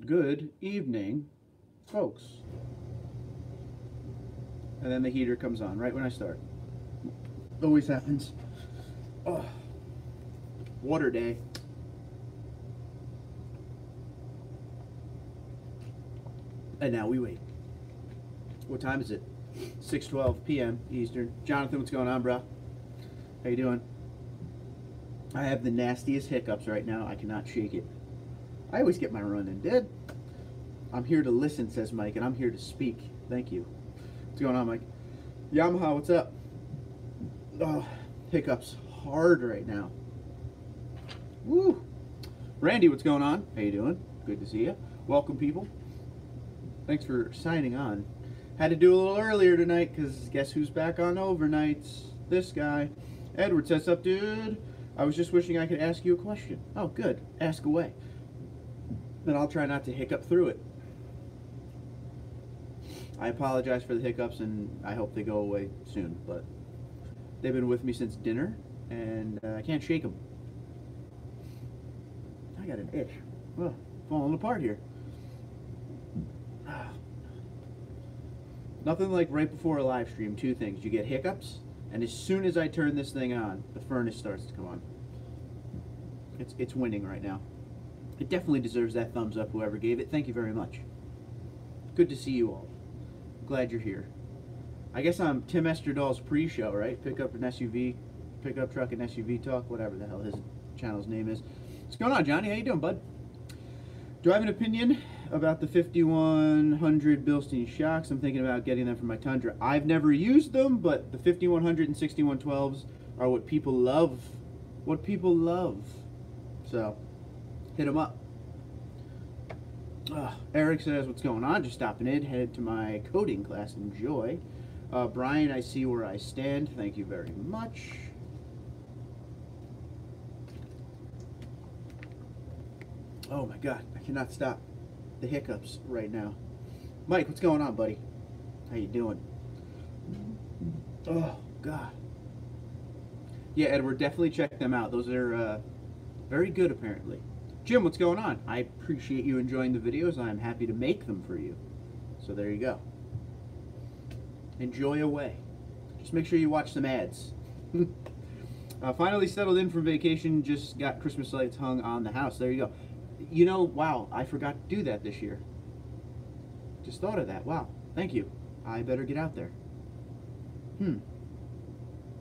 Good evening, folks. And then the heater comes on right when I start. Always happens. Oh, water day. And now we wait. What time is it? 6:12 p.m. Eastern. Jonathan, what's going on, bro? How you doing? I have the nastiest hiccups right now. I cannot shake it. I always get my run in, dude. I'm here to listen, says Mike, and I'm here to speak. Thank you. What's going on, Mike? Yamaha, what's up? Oh, hiccups hard right now. Woo! Randy, what's going on? How you doing? Good to see you. Welcome, people. Thanks for signing on. Had to do a little earlier tonight because guess who's back on overnights? This guy. Edward says, up, dude. I was just wishing I could ask you a question. Oh, good. Ask away. Then I'll try not to hiccup through it. I apologize for the hiccups, and I hope they go away soon, but they've been with me since dinner, and I can't shake them. I got an itch. Oh, falling apart here. Nothing like right before a live stream, two things. You get hiccups, and as soon as I turn this thing on, the furnace starts to come on. It's winning right now. It definitely deserves that thumbs up, whoever gave it. Thank you very much. Good to see you all. Glad you're here. I guess I'm Tim Esterdahl's pre-show, right? Pickup and SUV, pickup truck and SUV talk, whatever the hell his channel's name is. What's going on, Johnny? How you doing, bud? Do I have an opinion about the 5100 Bilstein shocks? I'm thinking about getting them for my Tundra. I've never used them, but the 5100 and 6112s are what people love. What people love. So, hit them up. Eric says, what's going on? Just stopping in, headed to my coding class. Enjoy. Brian, I see where I stand. Thank you very much. Oh my God, I cannot stop the hiccups right now. Mike, what's going on, buddy? How you doing? Oh God. Yeah, Edward, definitely check them out. Those are very good, apparently. Jim, what's going on? I appreciate you enjoying the videos. I'm happy to make them for you. So there you go. Enjoy away. Just make sure you watch some ads. Finally settled in from vacation. Just got Christmas lights hung on the house. There you go. You know, wow, I forgot to do that this year. Just thought of that. Wow, thank you. I better get out there.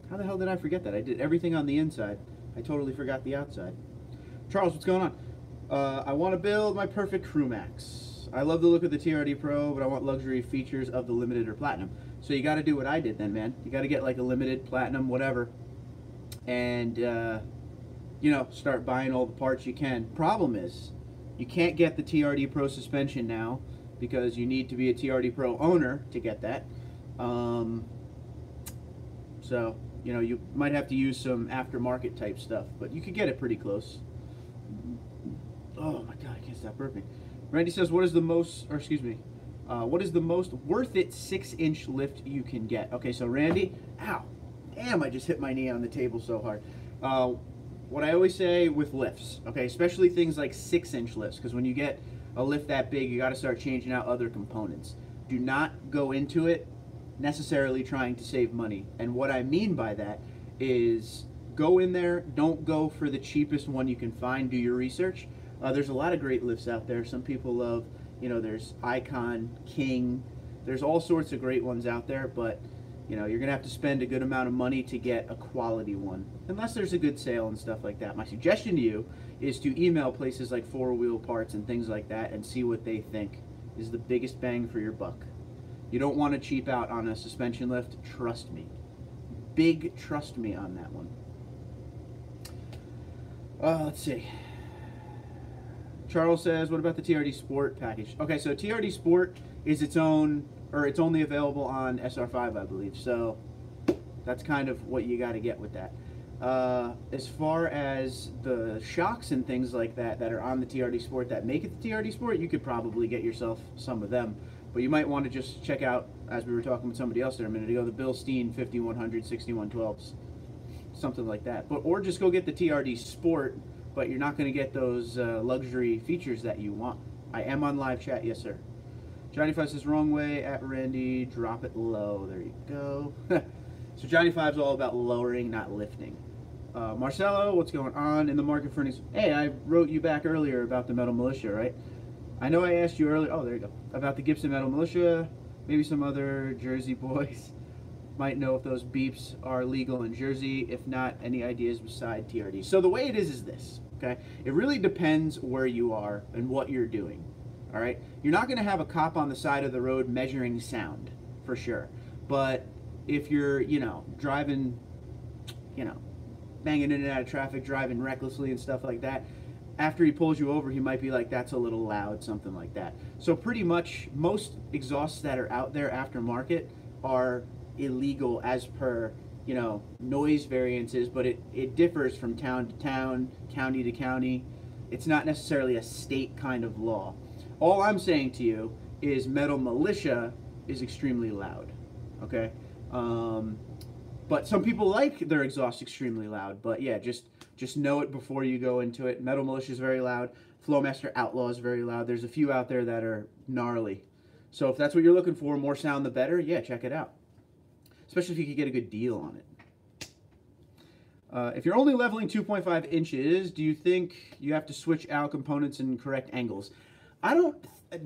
How the hell did I forget that? I did everything on the inside. I totally forgot the outside. Charles, what's going on? I want to build my perfect Crew Max. I love the look of the TRD Pro, but I want luxury features of the Limited or Platinum. So you got to do what I did then, man. You got to get like a Limited, Platinum, whatever. And, you know, start buying all the parts you can. Problem is, you can't get the TRD Pro suspension now because you need to be a TRD Pro owner to get that. So, you know, you might have to use some aftermarket type stuff, but you could get it pretty close. Oh my God, I can't stop burping. Randy says, what is the most, or excuse me, what is the most worth it 6-inch lift you can get? Okay, so Randy, ow, damn, I just hit my knee on the table so hard. What I always say with lifts, okay, especially things like 6-inch lifts, because when you get a lift that big, you got to start changing out other components. Do not go into it necessarily trying to save money. And what I mean by that is go in there, don't go for the cheapest one you can find, do your research. There's a lot of great lifts out there. Some people love, you know, there's Icon, King, there's all sorts of great ones out there, but you know, you're gonna have to spend a good amount of money to get a quality one, unless there's a good sale and stuff like that. My suggestion to you is to email places like 4-Wheel Parts and things like that and see what they think is the biggest bang for your buck. You don't want to cheap out on a suspension lift, trust me. Big trust me on that one. Let's see. Charles says, what about the TRD Sport package? Okay, so TRD Sport is its own, or it's only available on SR5, I believe. So that's kind of what you got to get with that. As far as the shocks and things like that that are on the TRD Sport that make it the TRD Sport, you could probably get yourself some of them. But you might want to just check out, as we were talking with somebody else there a minute ago, the Bilstein 5100, 6112s, something like that. But or just go get the TRD Sport, but you're not going to get those luxury features that you want. I am on live chat, yes sir. Johnny Five says wrong way at Randy, drop it low. There you go. So Johnny Five's all about lowering, not lifting. Marcelo, what's going on in the market for any... Hey, I wrote you back earlier about the Metal Militia, right? I know I asked you earlier... Oh, there you go. About the Gibson Metal Militia. Maybe some other Jersey boys might know if those beeps are legal in Jersey. If not, any ideas beside TRD? So the way it is this, okay? It really depends where you are and what you're doing, all right? You're not going to have a cop on the side of the road measuring sound, for sure. But if you're, you know, driving, you know, banging in and out of traffic, driving recklessly and stuff like that, after he pulls you over, he might be like, that's a little loud, something like that. So pretty much most exhausts that are out there aftermarket are illegal as per, you know, noise variances, but it differs from town to town, county to county. It's not necessarily a state kind of law. All I'm saying to you is Metal Militia is extremely loud, okay? But some people like their exhaust extremely loud, but yeah, just know it before you go into it. Metal Militia is very loud. Flowmaster Outlaw is very loud. There's a few out there that are gnarly. So if that's what you're looking for, more sound the better, yeah, check it out. Especially if you could get a good deal on it. If you're only leveling 2.5 inches, do you think you have to switch out components in correct angles?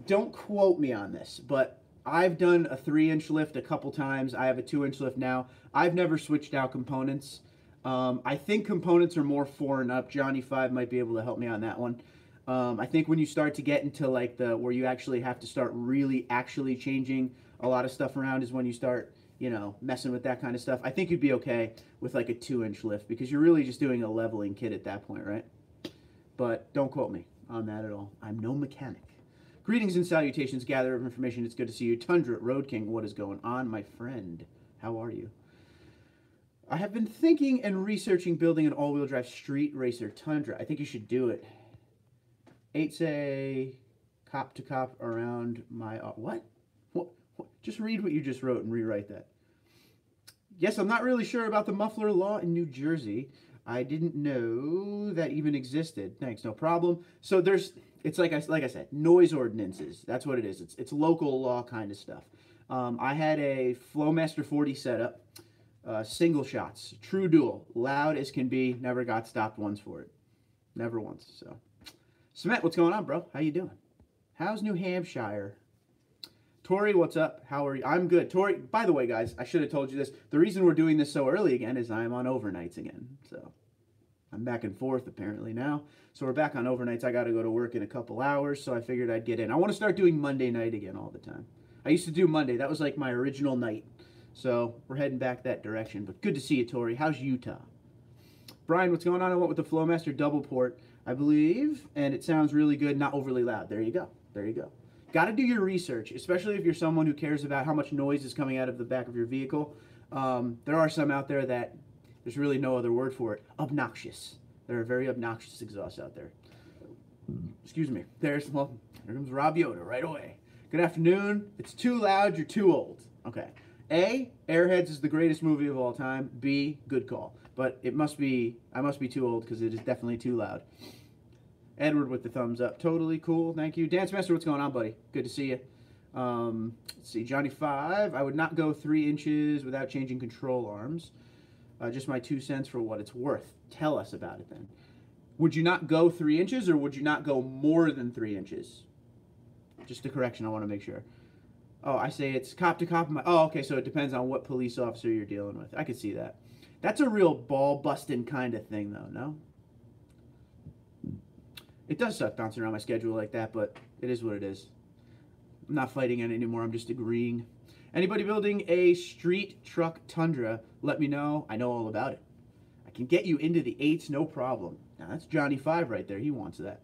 Don't quote me on this, but I've done a 3-inch lift a couple times. I have a 2-inch lift now. I've never switched out components. I think components are more 4 and up. Johnny 5 might be able to help me on that one. I think when you start to get into like where you actually have to start really actually changing a lot of stuff around is when you start, you know, messing with that kind of stuff. I think you'd be okay with like a 2-inch lift because you're really just doing a leveling kit at that point, right? But don't quote me on that at all. I'm no mechanic. Greetings and salutations, gatherer of information. It's good to see you. Tundra, Road King, what is going on, my friend? How are you? I have been thinking and researching building an all-wheel drive street racer Tundra. I think you should do it. 8 say cop to cop around my... What? Just read what you just wrote and rewrite that. Yes, I'm not really sure about the muffler law in New Jersey. I didn't know that even existed. Thanks, no problem. So it's like I said, noise ordinances. That's what it is. It's local law kind of stuff. I had a Flowmaster 40 setup, single shots, true dual, loud as can be. Never got stopped once for it. Never once. So, Smet, what's going on, bro? How you doing? How's New Hampshire? Tori, what's up? How are you? I'm good. Tori, by the way, guys, I should have told you this. The reason we're doing this so early again is I'm on overnights again. So I'm back and forth apparently now. So we're back on overnights. I got to go to work in a couple hours, so I figured I'd get in. I want to start doing Monday night again all the time. I used to do Monday. That was like my original night. So we're heading back that direction. But good to see you, Tori. How's Utah? Brian, what's going on? I went with the Flowmaster double port, I believe, and it sounds really good, not overly loud. There you go. There you go. Got to do your research, especially if you're someone who cares about how much noise is coming out of the back of your vehicle. There are some out there that there's really no other word for it. Obnoxious. There are very obnoxious exhausts out there. Excuse me. There comes Rob Yoda right away. Good afternoon. It's too loud. You're too old. Okay. A, Airheads is the greatest movie of all time. B, good call. But I must be too old because it is definitely too loud. Edward with the thumbs up. Totally cool. Thank you. Dance Master, what's going on, buddy? Good to see you. Let's see. Johnny 5. I would not go 3 inches without changing control arms. Just my 2 cents for what it's worth. Tell us about it then. Would you not go 3 inches or would you not go more than 3 inches? Just a correction. I want to make sure. Oh, I say it's cop to cop. Oh, okay. So it depends on what police officer you're dealing with. I could see that. That's a real ball-busting kind of thing, though, no? It does suck bouncing around my schedule like that, but it is what it is. I'm not fighting it anymore. I'm just agreeing. Anybody building a street truck Tundra, let me know. I know all about it. I can get you into the 8s, no problem. Now, that's Johnny 5 right there. He wants that.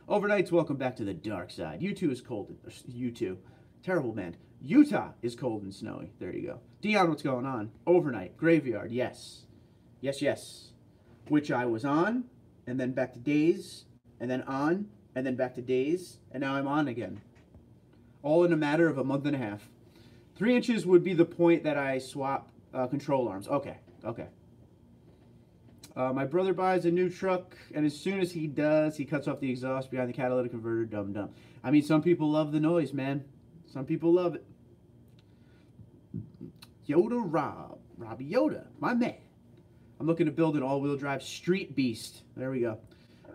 Overnights, welcome back to the dark side. U2 is cold. U2. Terrible band. Utah is cold and snowy. There you go. Dion, what's going on? Overnight. Graveyard. Yes. Yes, yes. Which I was on. And then back to days, and then on, and then back to days, and now I'm on again. All in a matter of a month and a half. 3 inches would be the point that I swap control arms. Okay, okay. My brother buys a new truck, and as soon as he does, he cuts off the exhaust behind the catalytic converter. Dumb dumb. I mean, some people love the noise, man. Some people love it. Yoda Robbie Yoda, my man. I'm looking to build an all-wheel drive street beast. There we go.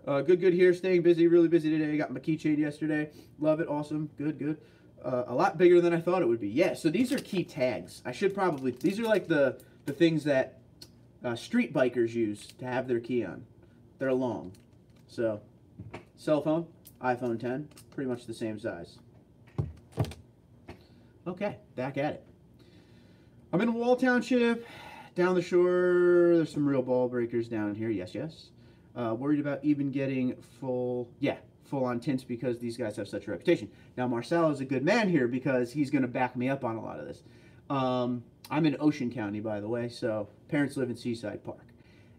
Good here. Staying busy, really busy today. Got my keychain yesterday. Love it. Awesome. Good. A lot bigger than I thought it would be. Yeah, so these are key tags. I should probably, these are like the things that street bikers use to have their key on. They're long. So, cell phone, iPhone 10, pretty much the same size. Okay, back at it. I'm in Wall Township, down the shore. There's some real ball breakers down here. Yes. Worried about even getting full-on tints because these guys have such a reputation. Now, Marcelo is a good man here because he's going to back me up on a lot of this. I'm in Ocean County, by the way, so parents live in Seaside Park.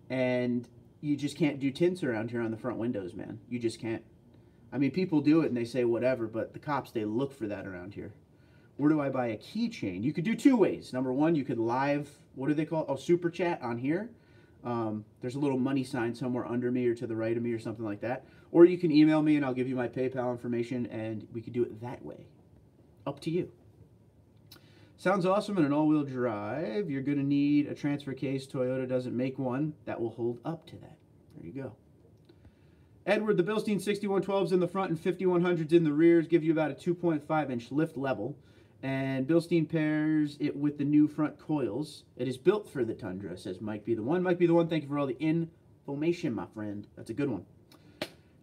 And you just can't do tints around here on the front windows, man. You just can't. I mean, people do it and they say whatever, but the cops, they look for that around here. Where do I buy a keychain? You could do two ways. Number one, you could live, what do they call it? Oh, super chat on here. There's a little money sign somewhere under me or to the right of me or something like that. Or you can email me and I'll give you my PayPal information and we could do it that way. Up to you. Sounds awesome in an all-wheel drive. You're going to need a transfer case. Toyota doesn't make one that will hold up to that. There you go. Edward, the Bilstein 6112s in the front and 5100s in the rears give you about a 2.5-inch lift level. And Bilstein pairs it with the new front coils. It is built for the Tundra, says Mike be the one. Mike be the one, thank you for all the information, my friend. That's a good one.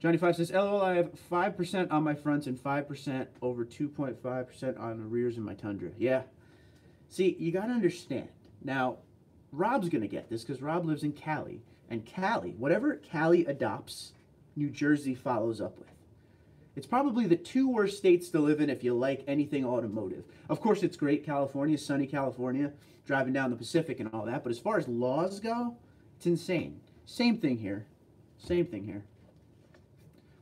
Johnny5 says, LOL, I have 5% on my fronts and 5% over 2.5% on the rears in my Tundra. Yeah. See, you got to understand. Now, Rob's going to get this because Rob lives in Cali. And Cali, whatever Cali adopts, New Jersey follows up with. It's probably the two worst states to live in if you like anything automotive. Of course, it's great, California, sunny California, driving down the Pacific and all that. But as far as laws go, it's insane. Same thing here. Same thing here.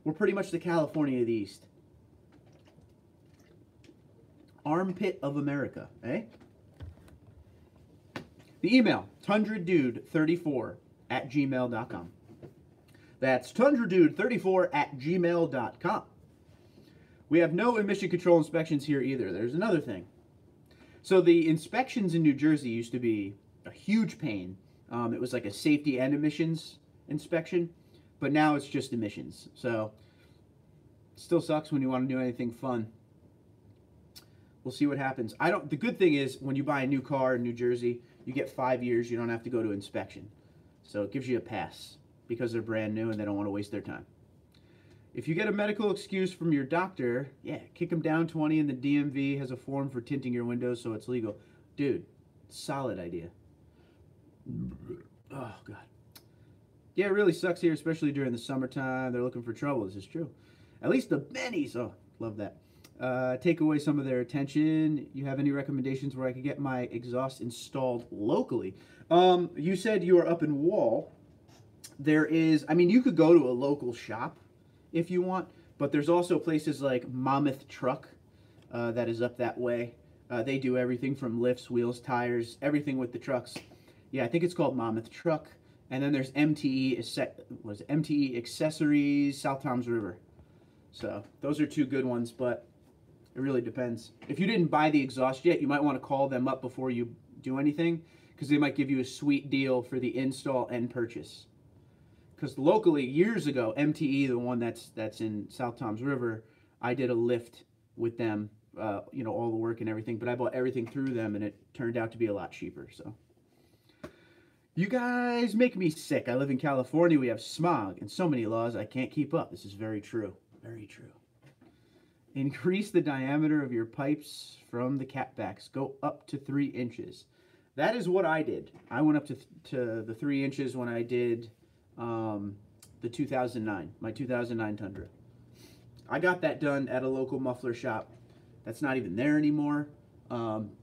We're pretty much the California of the East. Armpit of America, eh? The email, TundraDude34@gmail.com. That's TundraDude34@gmail.com. We have no emission control inspections here either. There's another thing. So the inspections in New Jersey used to be a huge pain. It was like a safety and emissions inspection, but now it's just emissions. So it still sucks when you want to do anything fun. We'll see what happens. The good thing is when you buy a new car in New Jersey, you get 5 years. You don't have to go to inspection. So it gives you a pass because they're brand new and they don't want to waste their time. If you get a medical excuse from your doctor, yeah, kick them down 20 and the DMV has a form for tinting your windows so it's legal. Dude, solid idea. Oh, God. Yeah, it really sucks here, especially during the summertime. They're looking for trouble. This is true. At least the bennies. Oh, love that. Take away some of their attention. You have any recommendations where I could get my exhaust installed locally? You said you are up in Wall. There is, I mean, you could go to a local shop if you want, but there's also places like Monmouth Truck that is up that way. They do everything from lifts, wheels, tires, everything with the trucks. Yeah, I think it's called Monmouth Truck. And then there's MTE Accessories, South Toms River. So those are two good ones, but it really depends. If you didn't buy the exhaust yet, you might want to call them up before you do anything because they might give you a sweet deal for the install and purchase. Because locally, years ago, MTE, the one that's in South Toms River, I did a lift with them, you know, all the work and everything, but I bought everything through them and it turned out to be a lot cheaper, so. You guys make me sick. I live in California. We have smog and so many laws I can't keep up. This is very true. Very true. Increase the diameter of your pipes from the catbacks. Go up to 3 inches. That is what I did. I went up to the 3 inches when I did the 2009, my 2009 Tundra. I got that done at a local muffler shop. That's not even there anymore.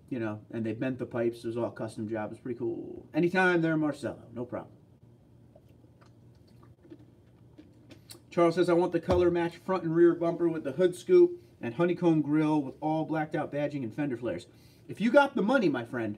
You know, and they bent the pipes. It was all custom job. It's pretty cool. Anytime there, Marcelo. No problem. Charles says, I want the color match front and rear bumper with the hood scoop and honeycomb grill with all blacked out badging and fender flares. If you got the money, my friend,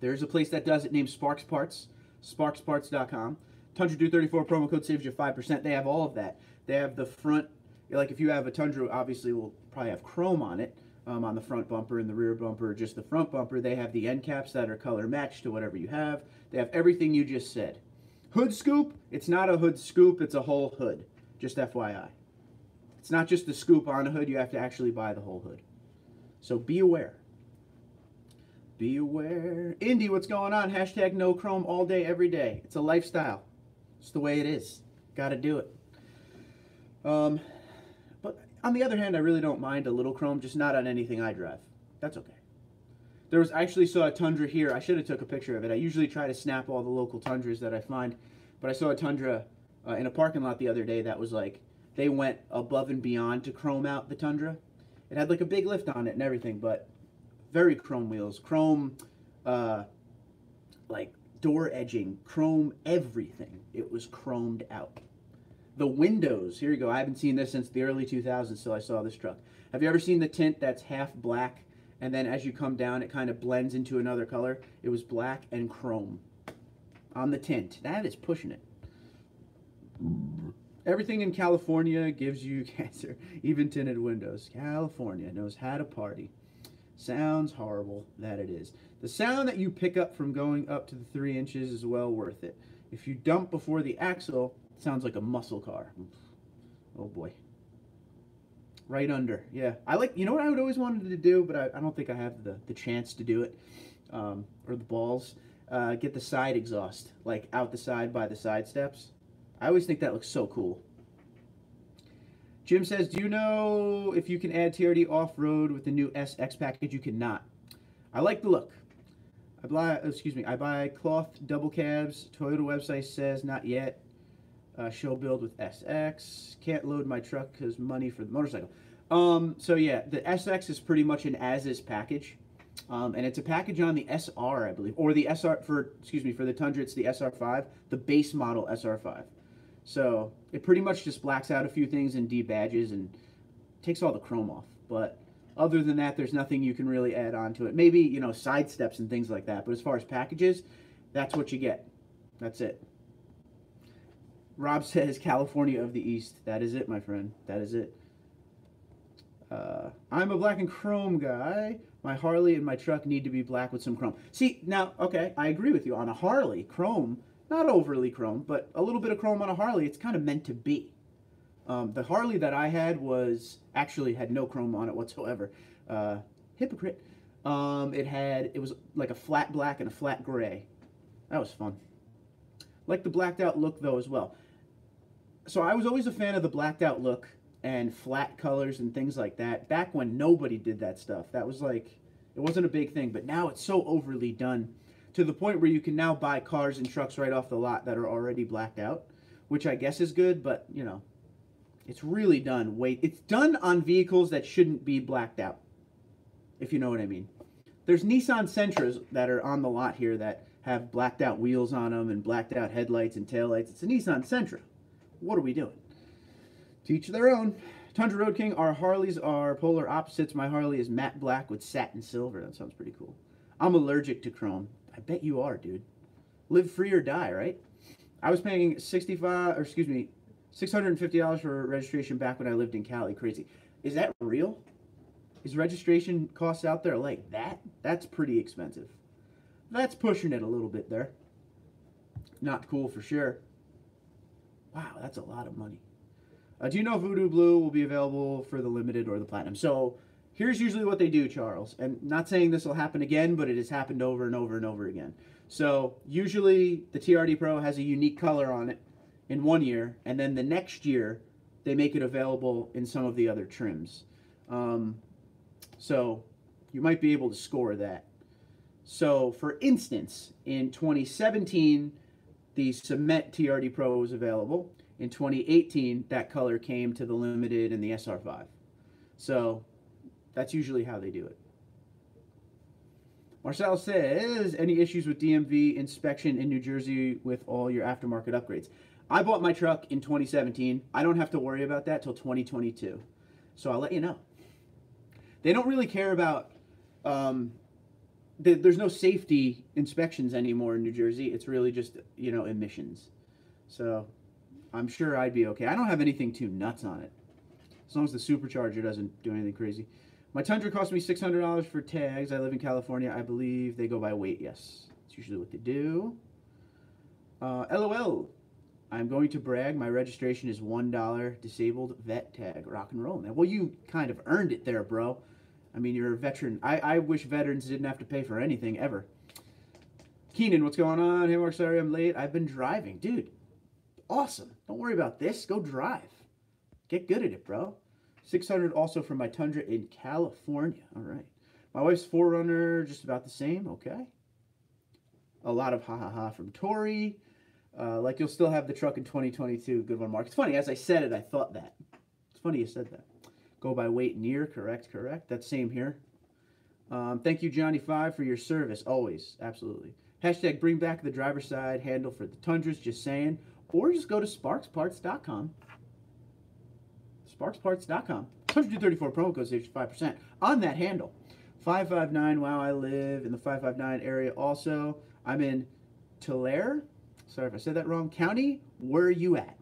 there's a place that does it named Sparks Parts, sparksparts.com. TundraDude34 promo code saves you 5%. They have all of that. They have the front, like if you have a Tundra, obviously will probably have chrome on it, on the front bumper and the rear bumper, just the front bumper. They have the end caps that are color matched to whatever you have. They have everything you just said. Hood scoop, it's not a hood scoop, it's a whole hood. Just FYI. It's not just the scoop on a hood, you have to actually buy the whole hood. So be aware. Be aware. Indy, what's going on? Hashtag no chrome all day, every day. It's a lifestyle. It's the way it is. Gotta do it. But on the other hand, I really don't mind a little chrome, just not on anything I drive. That's okay. I actually saw a Tundra here. I should have took a picture of it. I usually try to snap all the local Tundras that I find, but I saw a Tundra in a parking lot the other day that was like, they went above and beyond to chrome out the Tundra. It had like a big lift on it and everything, but very chrome wheels, chrome, like door edging, chrome everything. It was chromed out. The windows, here you go. I haven't seen this since the early 2000s till I saw this truck. Have you ever seen the tint that's half black, and then as you come down, it kind of blends into another color? It was black and chrome on the tint. That is pushing it. Everything in California gives you cancer, even tinted windows. California knows how to party. Sounds horrible, that it is. The sound that you pick up from going up to the 3 inches is well worth it. If you dump before the axle, it sounds like a muscle car. Oh boy. Right under, yeah. You know what I would always wanted to do, but I don't think I have the chance to do it, or the balls. Get the side exhaust, like out the side by the side steps. I always think that looks so cool. Jim says, do you know if you can add TRD off-road with the new SX package? You cannot. I like the look. I buy cloth double cabs. Toyota website says not yet. Show build with SX. Can't load my truck because money for the motorcycle. So yeah, the SX is pretty much an as-is package. And it's a package on the SR, I believe. Or the SR, for the Tundra, it's the SR5. The base model SR5. So it pretty much just blacks out a few things and debadges and takes all the chrome off. But other than that, there's nothing you can really add on to it. Maybe, you know, side steps and things like that. But as far as packages, that's what you get. That's it. Rob says California of the East. That is it, my friend. That is it. I'm a black and chrome guy. My Harley and my truck need to be black with some chrome. See, now, okay, I agree with you. On a Harley, chrome, not overly chrome, but a little bit of chrome on a Harley, it's kind of meant to be. The Harley that I had actually had no chrome on it whatsoever. Hypocrite. It was like a flat black and a flat gray. That was fun. Like the blacked out look though as well. So I was always a fan of the blacked out look and flat colors and things like that. Back when nobody did that stuff. That was like, it wasn't a big thing, but now it's so overly done to the point where you can now buy cars and trucks right off the lot that are already blacked out, which I guess is good, but you know, it's really done. It's done on vehicles that shouldn't be blacked out, if you know what I mean. There's Nissan Sentras that are on the lot here that have blacked out wheels on them and blacked out headlights and taillights. It's a Nissan Sentra. What are we doing? To each their own. Tundra Road King, our Harleys are polar opposites. My Harley is matte black with satin silver. That sounds pretty cool. I'm allergic to chrome. I bet you are, dude. Live free or die, right? I was paying $650 for registration back when I lived in Cali. Crazy. Is that real? Is registration costs out there like that? That's pretty expensive. That's pushing it a little bit there. Not cool for sure. Wow, that's a lot of money. Do you know Voodoo Blue will be available for the limited or the platinum? So here's usually what they do, Charles. And not saying this will happen again, but it has happened over and over and over again. So usually the TRD Pro has a unique color on it in 1 year, and then the next year they make it available in some of the other trims. So you might be able to score that. So for instance, in 2017, the Cement TRD Pro was available. In 2018, that color came to the Limited and the SR5. So that's usually how they do it. Marcel says, any issues with DMV inspection in New Jersey with all your aftermarket upgrades? I bought my truck in 2017. I don't have to worry about that till 2022. So I'll let you know. They don't really care about, there's no safety inspections anymore in New Jersey. It's really just, you know, emissions. So I'm sure I'd be okay. I don't have anything too nuts on it. As long as the supercharger doesn't do anything crazy. My Tundra cost me $600 for tags. I live in California. I believe they go by weight. Yes, that's usually what they do. LOL. I'm going to brag. My registration is $1 disabled vet tag. Rock and roll, man. Well, you kind of earned it there, bro. I mean, you're a veteran. I wish veterans didn't have to pay for anything ever. Keenan, what's going on? Hey, Mark, sorry I'm late. I've been driving. Dude, awesome. Don't worry about this. Go drive. Get good at it, bro. 600 also from my Tundra in California. All right. My wife's 4Runner, just about the same. Okay. A lot of ha-ha-ha from Tori. Like you'll still have the truck in 2022. Good one, Mark. It's funny. As I said it, I thought that. It's funny you said that. Go by weight near. Correct, correct. That's same here. Thank you, Johnny5, for your service. Always. Absolutely. Hashtag bring back the driver's side handle for the Tundras. Just saying. Or just go to sparksparts.com. Sparksparts.com. TundraDude34 promo code saves 5% on that handle. 559. Wow, I live in the 559 area also. I'm in Tulare. Sorry if I said that wrong. County, where are you at?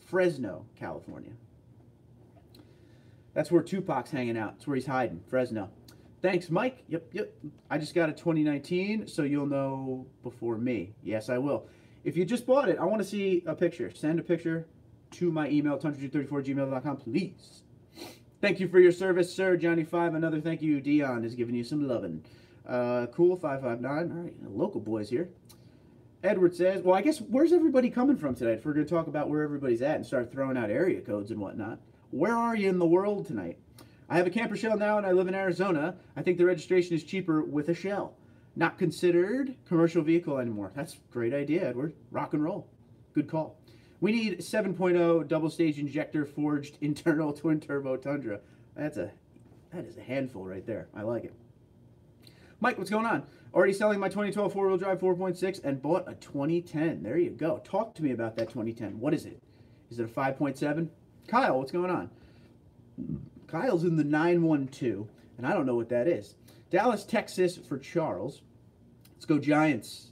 Fresno, California. That's where Tupac's hanging out. That's where he's hiding. Fresno. Thanks, Mike. Yep. I just got a 2019, so you'll know before me. Yes, I will. If you just bought it, I want to see a picture. Send a picture to my email, TundraDude34@gmail.com, please. Thank you for your service, sir. Johnny5, another thank you. Dion is giving you some loving. Cool, 559. All right, local boys here. Edward says, well, I guess, where's everybody coming from today? If we're going to talk about where everybody's at and start throwing out area codes and whatnot. Where are you in the world tonight? I have a camper shell now and I live in Arizona. I think the registration is cheaper with a shell. Not considered commercial vehicle anymore. That's a great idea, Edward. Rock and roll. Good call. We need 7.0 double-stage injector forged internal twin-turbo Tundra. That is a handful right there. I like it. Mike, what's going on? Already selling my 2012 four-wheel drive 4.6 and bought a 2010. There you go. Talk to me about that 2010. What is it? Is it a 5.7? Kyle, what's going on? Kyle's in the 912, and I don't know what that is. Dallas, Texas for Charles. Let's go Giants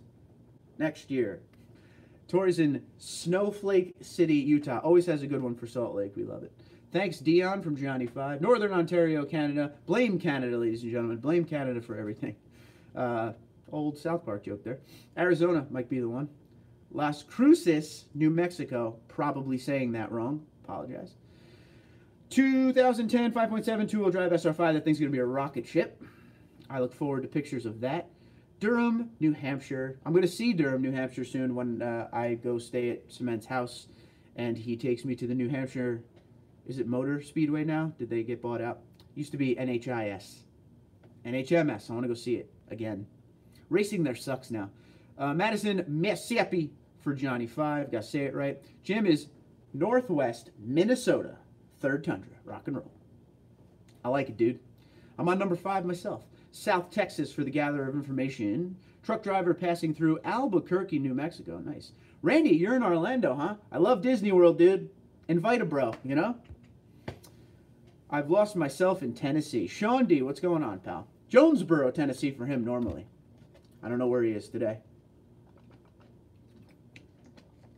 next year. Tori's in Snowflake City, Utah. Always has a good one for Salt Lake. We love it. Thanks, Dion from Johnny5. Northern Ontario, Canada. Blame Canada, ladies and gentlemen. Blame Canada for everything. Old South Park joke there. Arizona might be the one. Las Cruces, New Mexico. Probably saying that wrong. Apologize. 2010 5.7 two-wheel drive SR5. That thing's going to be a rocket ship. I look forward to pictures of that. Durham, New Hampshire. I'm going to see Durham, New Hampshire soon when I go stay at Cement's house and he takes me to the New Hampshire, is it Motor Speedway now? Did they get bought out? Used to be NHIS. NHMS. I want to go see it again. Racing there sucks now. Madison, Mississippi for Johnny5. Got to say it right. Jim is Northwest Minnesota. Third Tundra. Rock and roll. I like it, dude. I'm on number 5 myself. South Texas for the gatherer of information. Truck driver passing through Albuquerque, New Mexico. Nice. Randy, you're in Orlando, huh? I love Disney World, dude. Invite a bro, you know? I've lost myself in Tennessee. Sean D, what's going on, pal? Jonesboro, Tennessee for him normally. I don't know where he is today.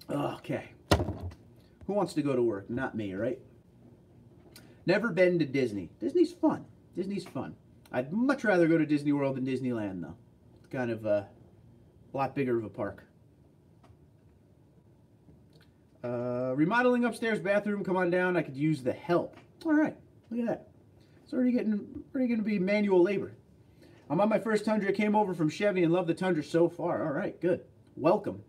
Okay. Who wants to go to work? Not me, right? Never been to Disney. Disney's fun. Disney's fun. I'd much rather go to Disney World than Disneyland, though. It's kind of a lot bigger of a park. Remodeling upstairs bathroom. Come on down. I could use the help. All right. Look at that. It's already going to be manual labor. I'm on my first Tundra. Came over from Chevy and love the Tundra so far. All right. Good. Welcome.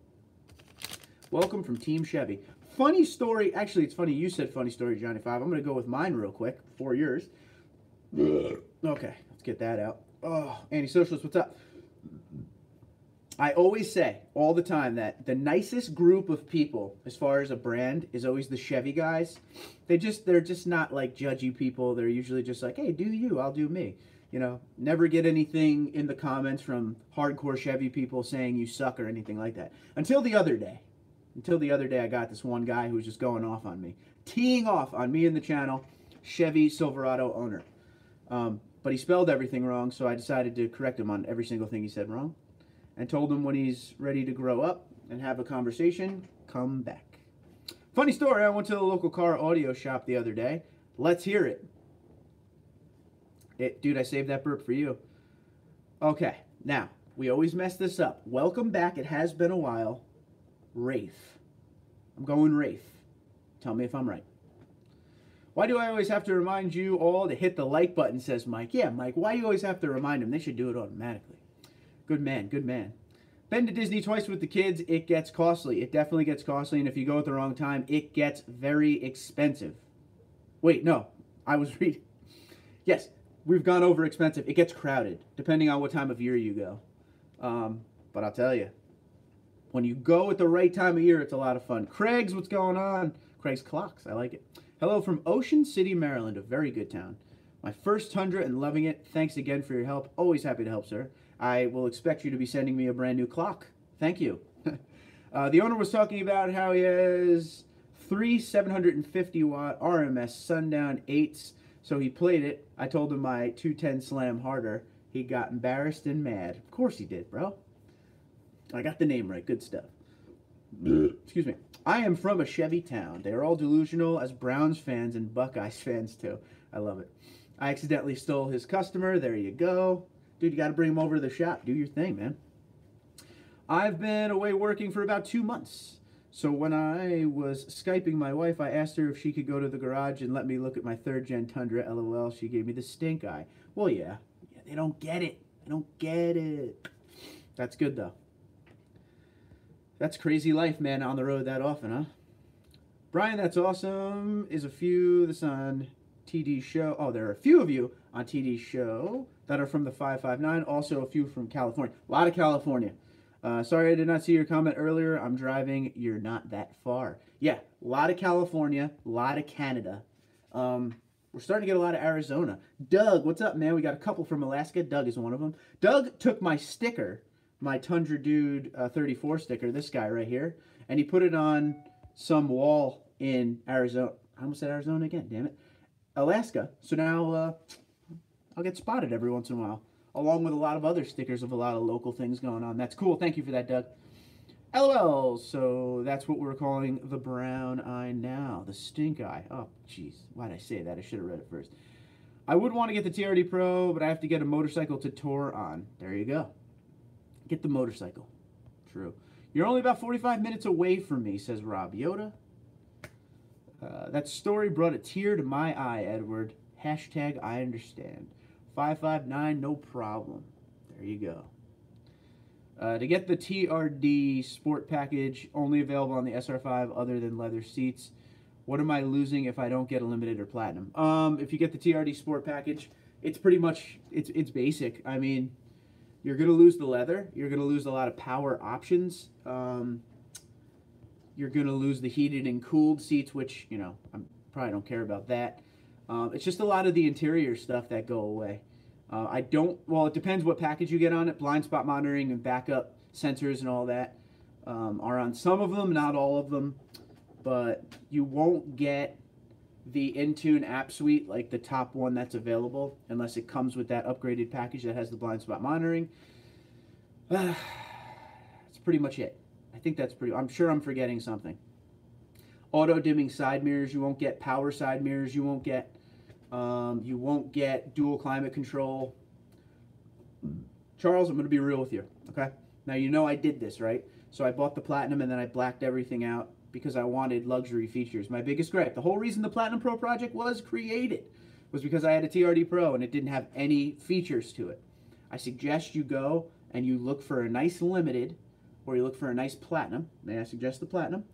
Welcome from Team Chevy. Funny story. Actually, it's funny. You said funny story, Johnny5. I'm going to go with mine real quick before yours. Okay. Let's get that out. Oh, anti-socialist, what's up? I always say all the time that the nicest group of people as far as a brand is always the Chevy guys. They're just not like judgy people. They're usually just like, hey, do you, I'll do me. You know, never get anything in the comments from hardcore Chevy people saying you suck or anything like that. Until the other day. I got this one guy who was just going off on me. Teeing off on me in the channel. Chevy Silverado owner. But he spelled everything wrong, so I decided to correct him on every single thing he said wrong. And told him when he's ready to grow up, and have a conversation, come back. Funny story, I went to the local car audio shop the other day. Let's hear it. Dude, I saved that burp for you. Okay, now, we always mess this up. Welcome back, it has been a while. Wraith. I'm going Wraith. Tell me if I'm right. Why do I always have to remind you all to hit the like button, says Mike. Yeah, Mike, why do you always have to remind them? They should do it automatically. Good man, good man. Been to Disney twice with the kids. It gets costly. It definitely gets costly, and if you go at the wrong time, it gets very expensive. Wait, no. I was reading. Yes, we've gone over expensive. It gets crowded, depending on what time of year you go. But I'll tell you, when you go at the right time of year, it's a lot of fun. Craig's, what's going on? Craig's Clocks, I like it. Hello from Ocean City, Maryland, a very good town. My first Tundra and loving it. Thanks again for your help. Always happy to help, sir. I will expect you to be sending me a brand new clock. Thank you. The owner was talking about how he has 3 750-watt RMS Sundown 8s, so he played it. I told him my 210 slam harder. He got embarrassed and mad. Of course he did, bro. I got the name right. Good stuff. Excuse me. I am from a Chevy town. They are all delusional as Browns fans and Buckeyes fans too. I love it. I accidentally stole his customer. There you go. Dude, you got to bring him over to the shop. Do your thing, man. I've been away working for about 2 months. So when I was Skyping my wife, I asked her if she could go to the garage and let me look at my 3rd gen Tundra. LOL. She gave me the stink eye. Well, yeah. They don't get it. They don't get it. That's good, though. That's crazy life, man, on the road that often, huh? Brian, that's awesome. Is a few this on TD show. Oh, there are a few of you on TD show that are from the 559. Also a few from California. A lot of California. Sorry I did not see your comment earlier. I'm driving. You're not that far. Yeah, a lot of California. A lot of Canada. We're starting to get a lot of Arizona. Doug, what's up, man? We got a couple from Alaska. Doug is one of them. Doug took my sticker, my TundraDude34 sticker, this guy right here, and he put it on some wall in Arizona. I almost said Arizona again, damn it. Alaska. So now I'll get spotted every once in a while, along with a lot of other stickers of a lot of local things going on. That's cool. Thank you for that, Doug. LOL. So that's what we're calling the brown eye now, the stink eye. Oh, jeez. Why'd I say that? I should have read it first. I would want to get the TRD Pro, but I have to get a motorcycle to tour on. There you go. Get the motorcycle. True. You're only about 45 minutes away from me, says Rob Yoda. That story brought a tear to my eye, Edward. Hashtag I understand. 559, no problem. There you go. To get the TRD Sport package, only available on the SR5 other than leather seats. What am I losing if I don't get a limited or platinum? If you get the TRD Sport package, it's pretty much, it's basic. I mean, you're going to lose the leather. You're going to lose a lot of power options. You're going to lose the heated and cooled seats, which, you know, I probably don't care about that. It's just a lot of the interior stuff that go away. Well, it depends what package you get on it. Blind spot monitoring and backup sensors and all that are on some of them, not all of them. But you won't get the Intune app suite, like the top one that's available, unless it comes with that upgraded package that has the blind spot monitoring. That's pretty much it. I think that's I'm sure I'm forgetting something. Auto dimming side mirrors, you won't get power side mirrors, you won't get dual climate control. Charles, I'm going to be real with you, okay? Now, you know I did this, right? So I bought the Platinum and then I blacked everything out because I wanted luxury features. My biggest gripe, the whole reason the Platinum Pro project was created was because I had a TRD Pro and it didn't have any features to it. I suggest you go and you look for a nice Limited or you look for a nice Platinum. May I suggest the Platinum?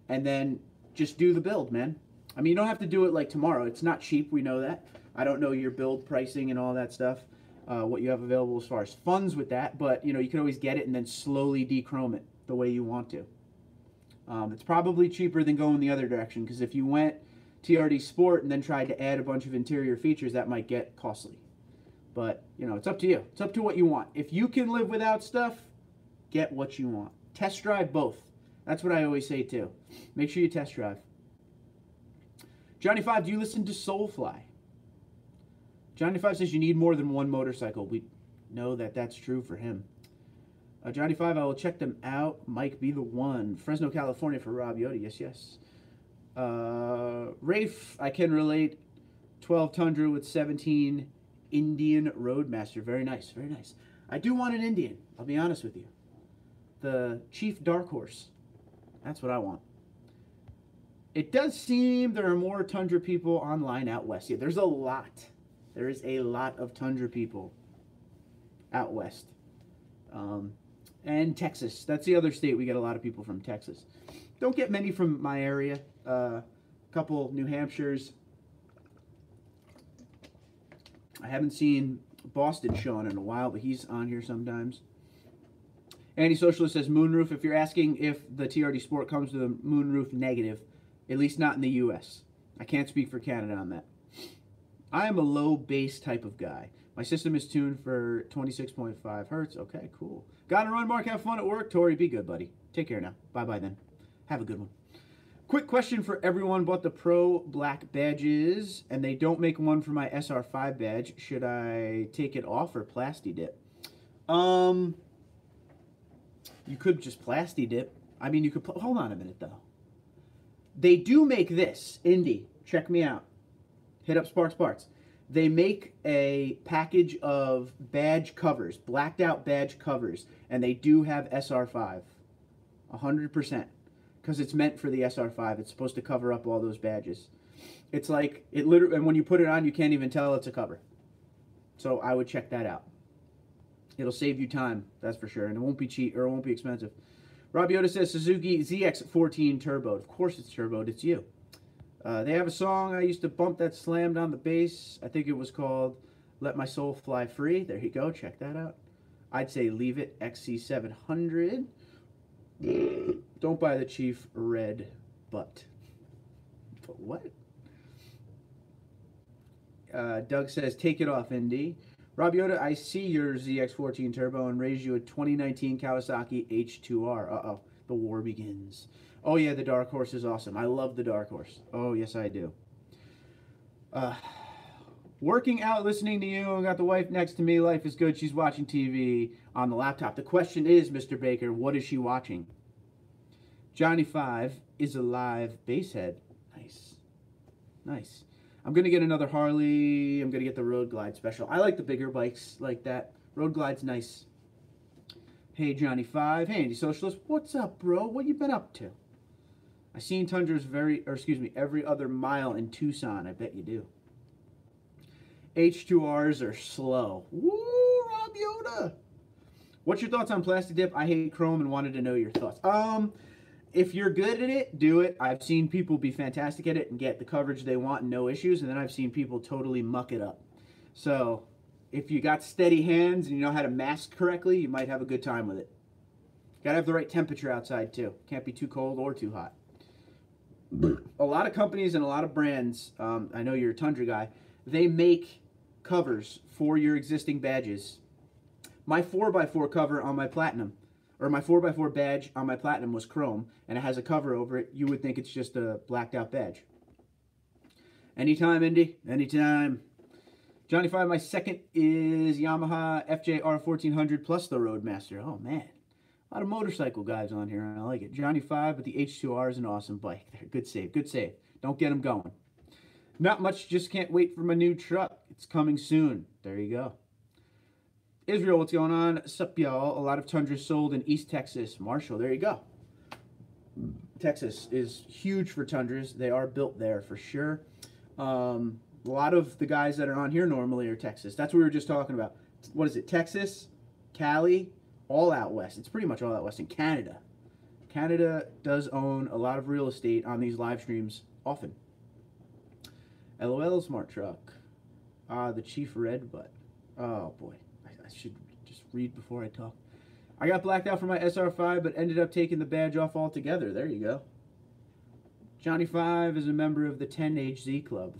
And then just do the build, man. I mean, you don't have to do it like tomorrow. It's not cheap, we know that. I don't know your build pricing and all that stuff, what you have available as far as funds with that, but you know, you can always get it and then slowly dechrome it the way you want to. It's probably cheaper than going the other direction, because if you went TRD Sport and then tried to add a bunch of interior features, that might get costly. But, you know, it's up to you. It's up to what you want. If you can live without stuff, get what you want. Test drive both. That's what I always say too. Make sure you test drive. Johnny 5, do you listen to Soulfly? Johnny 5 says you need more than one motorcycle. We know that that's true for him. Johnny 5, I will check them out. Mike be the one. Fresno, California for Rob Yoda. Yes, yes. Rafe, I can relate. 12 Tundra with 17 Indian Roadmaster. Very nice, very nice. I do want an Indian, I'll be honest with you. The Chief Dark Horse. That's what I want. It does seem there are more Tundra people online out west. Yeah, there's a lot. There is a lot of Tundra people out west. And Texas. That's the other state we get a lot of people from, Texas. Don't get many from my area. A couple New Hampshires. I haven't seen Boston Sean in a while, but he's on here sometimes. Anti-Socialist says moonroof. If you're asking if the TRD Sport comes with a moonroof, negative. At least not in the U.S. I can't speak for Canada on that. I am a low bass type of guy. My system is tuned for 26.5 hertz. Okay, cool. Gotta run, Mark. Have fun at work. Tori, be good, buddy. Take care now. Bye-bye then. Have a good one. Quick question for everyone. Bought the Pro Black badges, and they don't make one for my SR5 badge. Should I take it off or plasti dip? You could just plasti dip. I mean, you could... Hold on a minute, though. They do make this. Indy, check me out. Hit up Sparks Parts. They make a package of badge covers, blacked out badge covers, and they do have SR5. 100%. Because it's meant for the SR5. It's supposed to cover up all those badges. It's like, it literally, and when you put it on, you can't even tell it's a cover. So I would check that out. It'll save you time, that's for sure. And it won't be cheap, or it won't be expensive. Rob Yoda says Suzuki ZX14 turboed. Of course it's turboed. It's you. They have a song I used to bump that slammed on the bass. I think it was called Let My Soul Fly Free. There you go. Check that out. I'd say leave it. XC700. Don't buy the Chief Red Butt. But what? Doug says take it off, Indy. Rob Yoda, I see your ZX14 Turbo and raised you a 2019 Kawasaki H2R. Uh-oh, the war begins. Oh yeah, the Dark Horse is awesome. I love the Dark Horse. Oh, yes I do. Working out, listening to you. I got the wife next to me. Life is good. She's watching TV on the laptop. The question is, Mr. Baker, what is she watching? Johnny 5 is a live bass head. Nice. Nice. I'm going to get another Harley. I'm going to get the Road Glide Special. I like the bigger bikes like that. Road Glide's nice. Hey, Johnny 5. Hey, Andy Socialist. What's up, bro? What you been up to? I seen Tundra's every other mile in Tucson. I bet you do. H2Rs are slow. Woo, Rob Yoda. What's your thoughts on plastic dip? I hate chrome and wanted to know your thoughts. If you're good at it, do it. I've seen people be fantastic at it and get the coverage they want and no issues, and then I've seen people totally muck it up. So, if you got steady hands and you know how to mask correctly, you might have a good time with it. Gotta have the right temperature outside, too. Can't be too cold or too hot. A lot of companies and a lot of brands, I know you're a Tundra guy, they make covers for your existing badges. My 4x4 cover on my Platinum, or my 4x4 badge on my Platinum was chrome, and it has a cover over it. You would think it's just a blacked out badge. Anytime, Indy. Anytime. Johnny 5, my second is Yamaha FJR 1400 plus the Roadmaster. Oh, man. A lot of motorcycle guys on here, and I like it. Johnny 5, but the H2R is an awesome bike. Good save. Good save. Don't get them going. Not much. Just can't wait for my new truck. It's coming soon. There you go. Israel, what's going on? Sup, y'all? A lot of Tundras sold in East Texas. Marshall, there you go. Texas is huge for Tundras. They are built there for sure. A lot of the guys that are on here normally are Texas. That's what we were just talking about. What is it? Texas, Cali, all out west. It's pretty much all out west in Canada. Canada does own a lot of real estate on these live streams often. LOL, smart truck. The Chief Red Butt. Oh, boy. I should just read before I talk. I got blacked out for my SR5, but ended up taking the badge off altogether. There you go. Johnny 5 is a member of the 10HZ Club.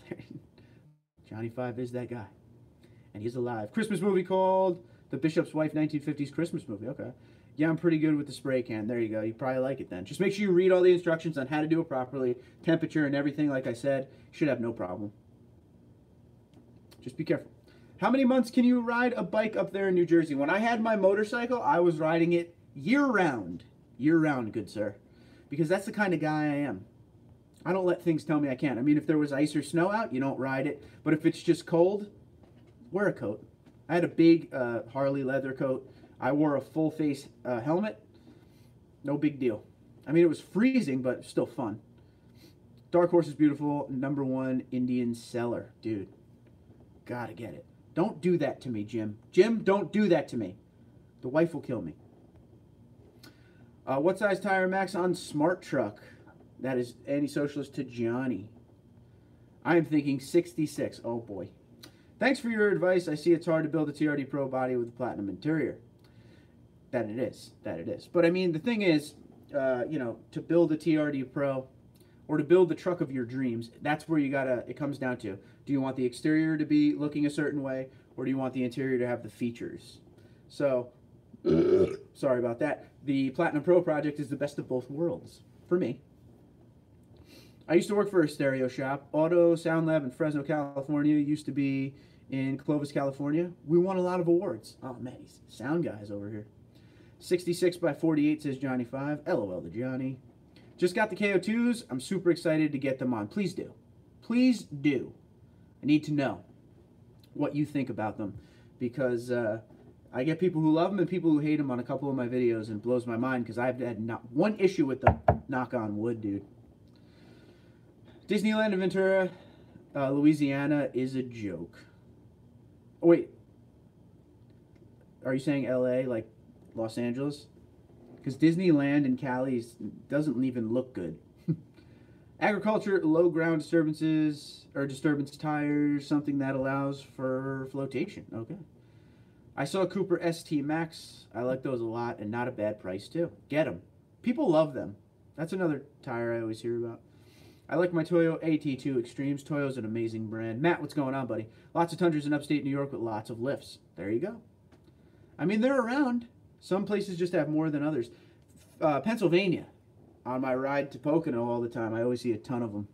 Johnny 5 is that guy. And he's alive. Christmas movie called The Bishop's Wife 1950s Christmas movie. Okay. Yeah, I'm pretty good with the spray can. There you go. You probably like it then. Just make sure you read all the instructions on how to do it properly. Temperature and everything, like I said. You should have no problem. Just be careful. How many months can you ride a bike up there in New Jersey? When I had my motorcycle, I was riding it year-round. Year-round, good sir. Because that's the kind of guy I am. I don't let things tell me I can't. I mean, if there was ice or snow out, you don't ride it. But if it's just cold, wear a coat. I had a big Harley leather coat. I wore a full-face helmet. No big deal. I mean, it was freezing, but still fun. Dark Horse is beautiful. #1 Indian seller. Dude, gotta get it. Don't do that to me, Jim. Jim, don't do that to me. The wife will kill me. What size tire max on Smart Truck? That is anti-socialist to Johnny. I am thinking 66. Oh, boy. Thanks for your advice. I see it's hard to build a TRD Pro body with a platinum interior. That it is. That it is. But, I mean, the thing is, you know, to build a TRD Pro or to build the truck of your dreams, that's where you gotta, it comes down to. Do you want the exterior to be looking a certain way, or do you want the interior to have the features? So, sorry about that. The Platinum Pro project is the best of both worlds, for me. I used to work for a stereo shop. Auto Sound Lab in Fresno, California. Used to be in Clovis, California. We won a lot of awards. Oh, man, these sound guys over here. 66 by 48, says Johnny 5. LOL to Johnny. Just got the KO2s. I'm super excited to get them on. Please do. Please do. I need to know what you think about them, because I get people who love them and people who hate them on a couple of my videos, and it blows my mind because I've had not one issue with them. Knock on wood, dude. Disneyland in Ventura, Louisiana is a joke. Oh, wait. Are you saying LA, like Los Angeles? Because Disneyland in Cali doesn't even look good. Agriculture, low ground disturbances, or disturbance tires, something that allows for flotation. Okay. I saw Cooper ST Max. I like those a lot, and not a bad price, too. Get them. People love them. That's another tire I always hear about. I like my Toyo AT2 Extremes. Toyo's an amazing brand. Matt, what's going on, buddy? Lots of Tundras in upstate New York with lots of lifts. There you go. I mean, they're around. Some places just have more than others. Pennsylvania. On my ride to Pocono all the time, I always see a ton of them.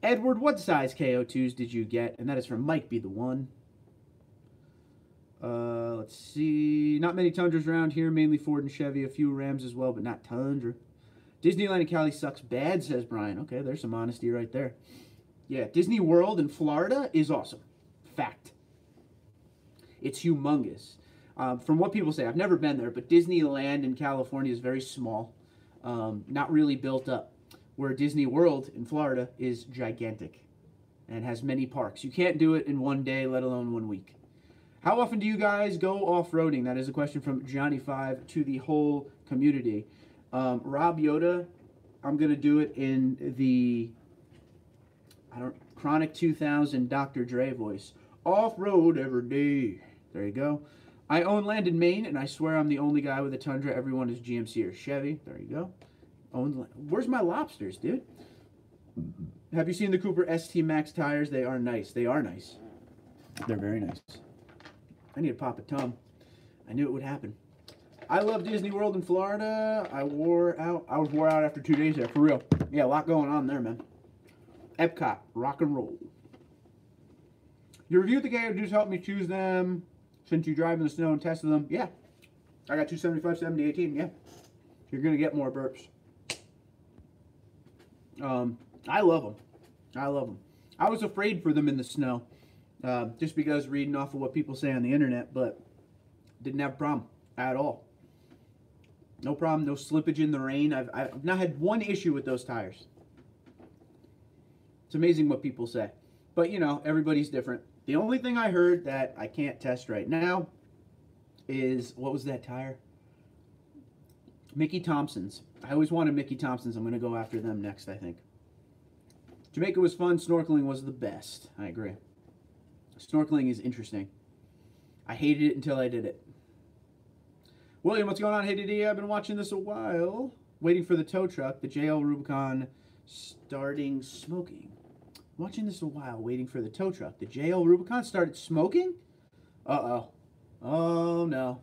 Edward, what size KO2s did you get? And that is from Mike Be The One. Let's see. Not many Tundras around here, mainly Ford and Chevy. A few Rams as well, but not Tundra. Disneyland in Cali sucks bad, says Brian. Okay, there's some honesty right there. Yeah, Disney World in Florida is awesome. Fact. It's humongous. From what people say, I've never been there, but Disneyland in California is very small. Not really built up, where Disney World in Florida is gigantic and has many parks. You can't do it in one day, let alone 1 week. How often do you guys go off-roading? That is a question from Johnny 5 to the whole community. Rob Yoda, I'm going to do it in the Chronic 2000 Dr. Dre voice. Off-road every day. There you go. I own land in Maine, and I swear I'm the only guy with a Tundra. Everyone is GMC or Chevy. There you go. Where's my lobsters, dude? Have you seen the Cooper ST Max tires? They are nice. They are nice. They're very nice. I need to pop a tongue. I knew it would happen. I love Disney World in Florida. I was wore out after 2 days there, for real. Yeah, a lot going on there, man. Epcot, rock and roll. Your review of the KO2s helped me choose them. Since you drive in the snow and tested them, yeah. I got 275, 70, 18, yeah. You're going to get more burps. I love them. I love them. I was afraid for them in the snow, just because reading off of what people say on the internet, but didn't have a problem at all. No problem, no slippage in the rain. I've not had one issue with those tires. It's amazing what people say. But, you know, everybody's different. The only thing I heard that I can't test right now is, what was that tire? Mickey Thompson's. I always wanted Mickey Thompson's. I'm going to go after them next, I think. Jamaica was fun. Snorkeling was the best. I agree. Snorkeling is interesting. I hated it until I did it. William, what's going on? Hey, Didi, I've been watching this a while. Waiting for the tow truck. The JL Rubicon starting smoking. Watching this a while, waiting for the tow truck. The JL Rubicon started smoking? Uh-oh. Oh, no.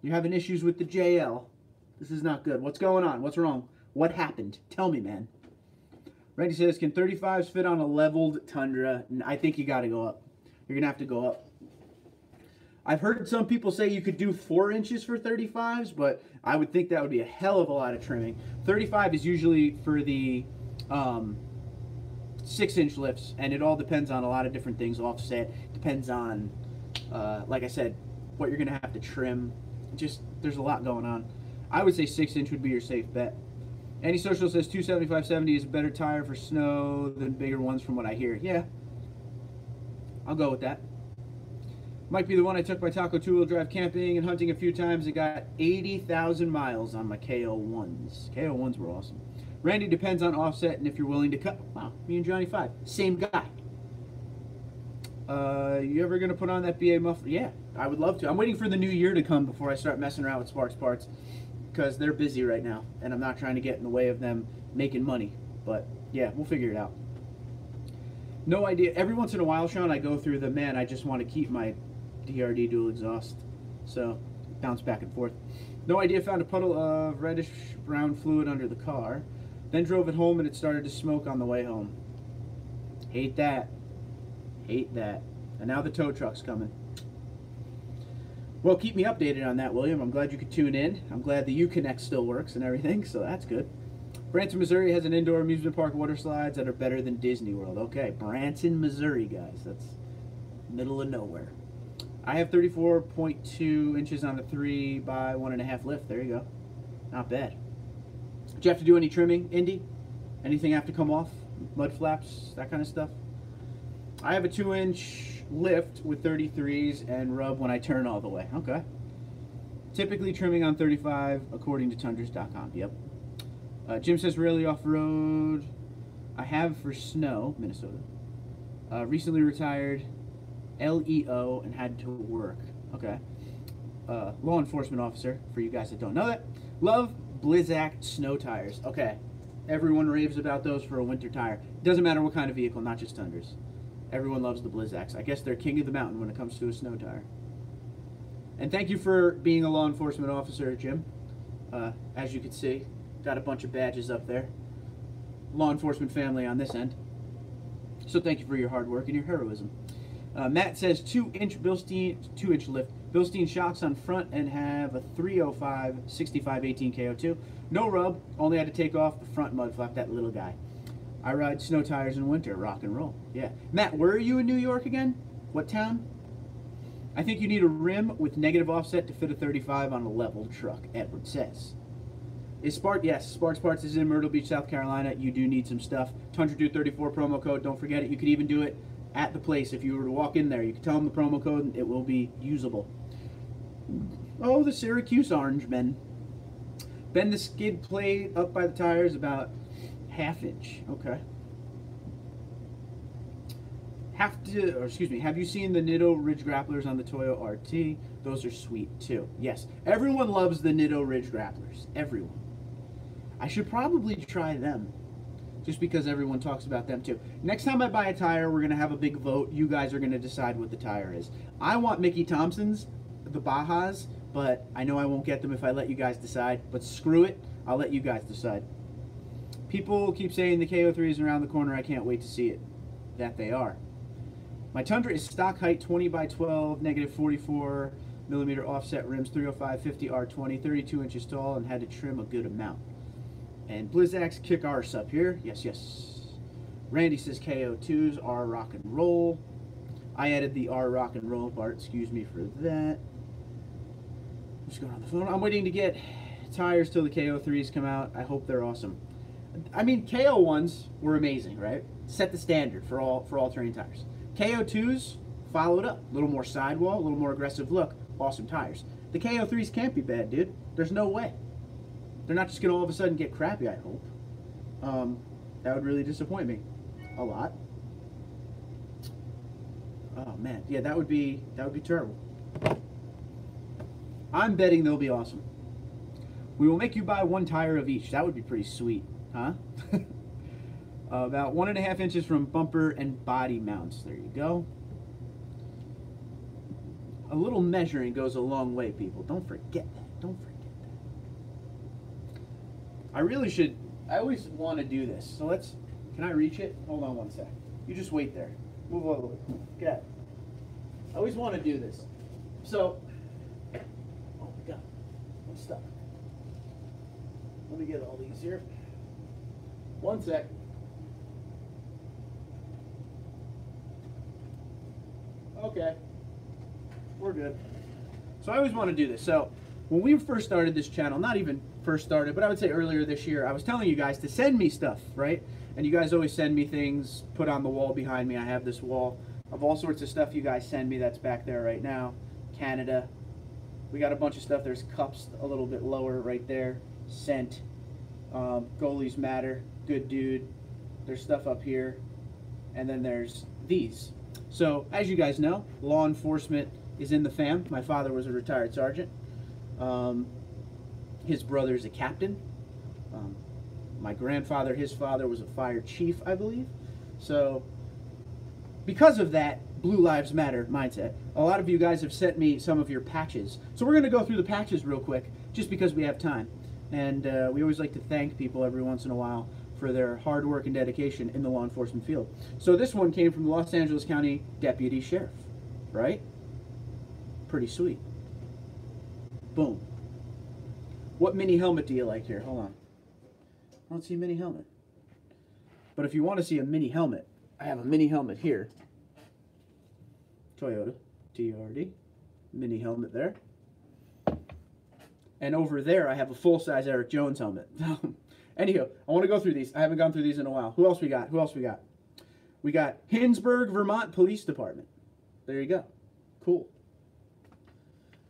You're having issues with the JL. This is not good. What's going on? What's wrong? What happened? Tell me, man. Randy says, can 35s fit on a leveled Tundra? I think you got to go up. You're going to have to go up. I've heard some people say you could do 4 inches for 35s, but I would think that would be a hell of a lot of trimming. 35 is usually for the 6-inch lifts, and it all depends on a lot of different things. Offset depends on, like I said, what you're going to have to trim. Just, there's a lot going on. I would say 6-inch would be your safe bet. Antisocial says 275/70 is a better tire for snow than bigger ones from what I hear. Yeah, I'll go with that. Might be the one I took my Taco 2-wheel drive camping and hunting a few times. It got 80,000 miles on my KO1s. KO1s were awesome. Randy, depends on offset and if you're willing to cut. Wow, me and Johnny 5. Same guy. You ever going to put on that BA muffler? Yeah, I would love to. I'm waiting for the new year to come before I start messing around with Sparks Parts because they're busy right now and I'm not trying to get in the way of them making money. But yeah, we'll figure it out. No idea. Every once in a while, Sean, I go through the, man, I just want to keep my DRD dual exhaust, so bounce back and forth. No idea, found a puddle of reddish brown fluid under the car, then drove it home and it started to smoke on the way home. Hate that. Hate that. And now the tow truck's coming. Well, keep me updated on that, William. I'm glad you could tune in. I'm glad the Uconnect still works and everything, so that's good. Branson, Missouri has an indoor amusement park water slides that are better than Disney World. Okay, Branson, Missouri, guys. That's middle of nowhere. I have 34.2 inches on a 3 by 1.5 lift. There you go. Not bad. Did you have to do any trimming, Indy? Anything have to come off? Mud flaps, that kind of stuff? I have a 2-inch lift with 33s and rub when I turn all the way. Okay. Typically trimming on 35 according to Tundras.com. Yep. Jim says rarely off-road. I have for snow, Minnesota. Recently retired. LEO and had to work. Okay. Law enforcement officer, for you guys that don't know that. Love Blizzak snow tires. Okay. Everyone raves about those for a winter tire. Doesn't matter what kind of vehicle, not just Tundras. Everyone loves the Blizzaks. I guess they're king of the mountain when it comes to a snow tire. And thank you for being a law enforcement officer, Jim. As you can see, got a bunch of badges up there. Law enforcement family on this end. So thank you for your hard work and your heroism. Matt says 2-inch Bilstein, 2-inch lift. Bilstein shocks on front and have a 305 65/18 KO2. No rub, only had to take off the front mud flap, that little guy. I ride snow tires in winter, rock and roll. Yeah. Matt, where are you in New York again? What town? I think you need a rim with negative offset to fit a 35 on a level truck, Edward says. Is Spark? Yes, Sparks Parts is in Myrtle Beach, South Carolina. You do need some stuff. TundraDude34 promo code, don't forget it. You could even do it at the place. If you were to walk in there, you can tell them the promo code and it will be usable. Oh, the Syracuse Orangemen. Bend the skid plate up by the tires about 1/2 inch. Okay. Have you seen the Nitto Ridge Grapplers on the Toyo RT? Those are sweet too. Yes, everyone loves the Nitto Ridge Grapplers. Everyone. I should probably try them, just because everyone talks about them too. Next time I buy a tire, we're gonna have a big vote. You guys are gonna decide what the tire is. I want Mickey Thompson's, the Bajas, but I know I won't get them if I let you guys decide. But screw it, I'll let you guys decide. People keep saying the KO3 is around the corner. I can't wait to see it. That they are. My Tundra is stock height 20 by 12, negative 44 millimeter offset rims, 305/50 R20, 32 inches tall, and had to trim a good amount. And Blizzak's kick arse up here. Yes, yes. Randy says KO2s are rock and roll. I added the R rock and roll part. Excuse me for that. Just going on the phone. I'm waiting to get tires till the KO3s come out. I hope they're awesome. I mean, KO1s were amazing, right? Set the standard for all terrain tires. KO2s followed up. A little more sidewall, a little more aggressive look. Awesome tires. The KO3s can't be bad, dude. There's no way. They're not just going to all of a sudden get crappy, I hope. That would really disappoint me a lot. Oh, man. Yeah, that would be terrible. I'm betting they'll be awesome. We will make you buy 1 tire of each. That would be pretty sweet, huh? About 1.5 inches from bumper and body mounts. There you go. A little measuring goes a long way, people. Don't forget that. Don't forget that. I really should. I always want to do this. So can I reach it? Hold on one sec. You just wait there. Move all the way. Get out. I always want to do this. So, oh my God, I'm stuck. Let me get all these here. One sec. Okay, we're good. So I always want to do this. So when we first started this channel, not even first started, but I would say earlier this year, I was telling you guys to send me stuff, right? And you guys always send me things, put on the wall behind me. I have this wall of all sorts of stuff you guys send me that's back there right now. Canada. We got a bunch of stuff. There's cups a little bit lower right there. Scent. Goalies matter. Good dude. There's stuff up here. And then there's these. So, as you guys know, law enforcement is in the fam. My father was a retired sergeant. His brother's a captain. My grandfather, his father, was a fire chief, I believe. So, because of that Blue Lives Matter mindset, a lot of you guys have sent me some of your patches. So we're going to go through the patches real quick, just because we have time. And we always like to thank people every once in a while for their hard work and dedication in the law enforcement field. So this one came from the Los Angeles County Deputy Sheriff, right? Pretty sweet. Boom. What mini helmet do you like here? Hold on. I don't see a mini helmet. But if you want to see a mini helmet, I have a mini helmet here. Toyota TRD. Mini helmet there. And over there, I have a full-size Eric Jones helmet. Anyhow, I want to go through these. I haven't gone through these in a while. Who else we got? Who else we got? We got Hinsburg, Vermont Police Department. There you go. Cool.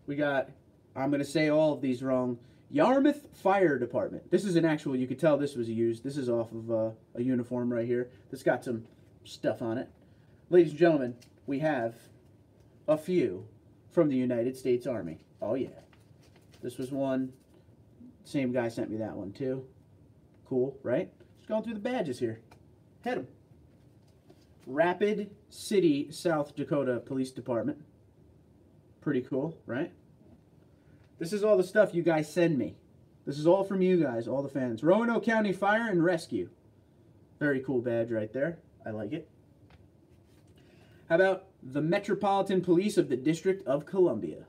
We got, I'm going to say all of these wrong, Yarmouth Fire Department. This is an actual, you could tell this was used. This is off of a uniform right here. That's got some stuff on it. Ladies and gentlemen, we have a few from the United States Army. Oh, yeah. This was one. Same guy sent me that one, too. Cool, right? Just going through the badges here. Hit them. Rapid City, South Dakota Police Department. Pretty cool, right? This is all the stuff you guys send me. This is all from you guys, all the fans. Roanoke County Fire and Rescue. Very cool badge right there. I like it. How about the Metropolitan Police of the District of Columbia?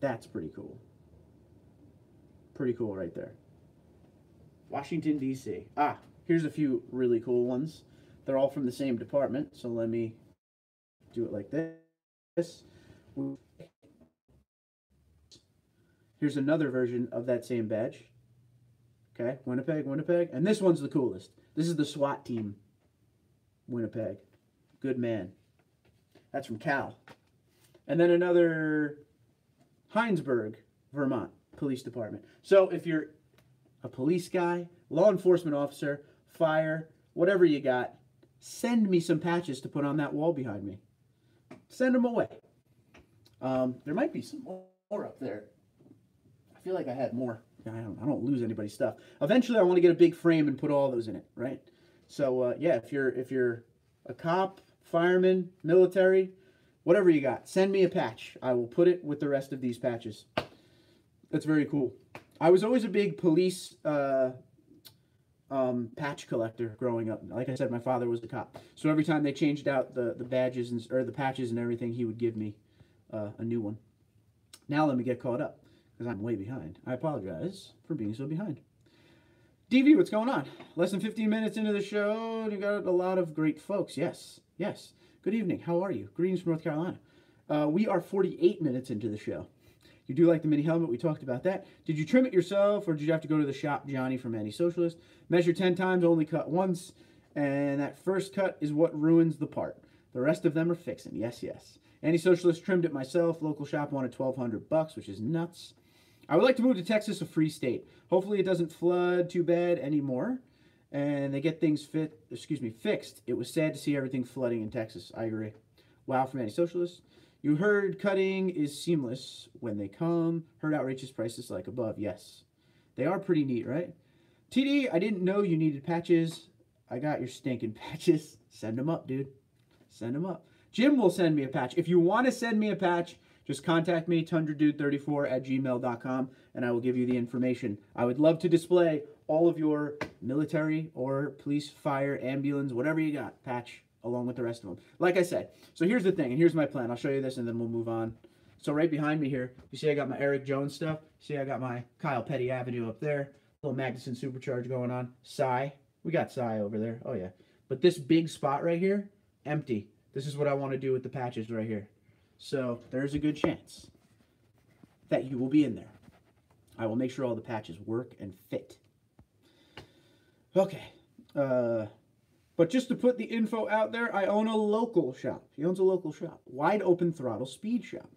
That's pretty cool. Pretty cool right there. Washington, D.C. Ah, here's a few really cool ones. They're all from the same department, so let me do it like this. Here's another version of that same badge. Okay, Winnipeg, Winnipeg. And this one's the coolest. This is the SWAT team. Winnipeg. Good man. That's from Cal. And then another Hinsburg, Vermont Police Department. So if you're a police guy, law enforcement officer, fire, whatever you got, send me some patches to put on that wall behind me. Send them away. There might be some more up there. I feel like I had more. I don't lose anybody's stuff. Eventually, I want to get a big frame and put all those in it, right? So yeah, if you're a cop, fireman, military, whatever you got, send me a patch. I will put it with the rest of these patches. That's very cool. I was always a big police patch collector growing up. Like I said, my father was a cop, so every time they changed out the badges or the patches and everything, he would give me a new one. Now let me get caught up, because I'm way behind. I apologize for being so behind. DV, what's going on? Less than 15 minutes into the show, you got a lot of great folks. Yes, yes. Good evening. How are you? Greetings from North Carolina. We are 48 minutes into the show. You do like the mini helmet. We talked about that. Did you trim it yourself, or did you have to go to the shop, Johnny from Anti-Socialist? Measure 10 times, only cut once. And that first cut is what ruins the part. The rest of them are fixing. Yes, yes. Anti-Socialist trimmed it myself. Local shop wanted $1,200, which is nuts. I would like to move to Texas, a free state. Hopefully it doesn't flood too bad anymore, and they get things fixed. It was sad to see everything flooding in Texas. I agree. Wow, from Anti-Socialist. You heard cutting is seamless when they come. Heard outrageous prices like above. Yes. They are pretty neat, right? TD, I didn't know you needed patches. I got your stinking patches. Send them up, dude. Send them up. Jim will send me a patch. If you want to send me a patch, just contact me, TundraDude34@gmail.com, and I will give you the information. I would love to display all of your military or police, fire, ambulance, whatever you got, patch along with the rest of them. Like I said, so here's the thing, and here's my plan. I'll show you this, and then we'll move on. So right behind me here, you see I got my Eric Jones stuff. See I got my Kyle Petty Avenue up there. Little Magnuson Supercharge going on. Psy. We got Psy over there. Oh, yeah. But this big spot right here, empty. This is what I want to do with the patches right here. So there's a good chance that you will be in there. I will make sure all the patches work and fit. Okay. But just to put the info out there, I own a local shop. He owns a local shop. Wide Open Throttle Speed Shop.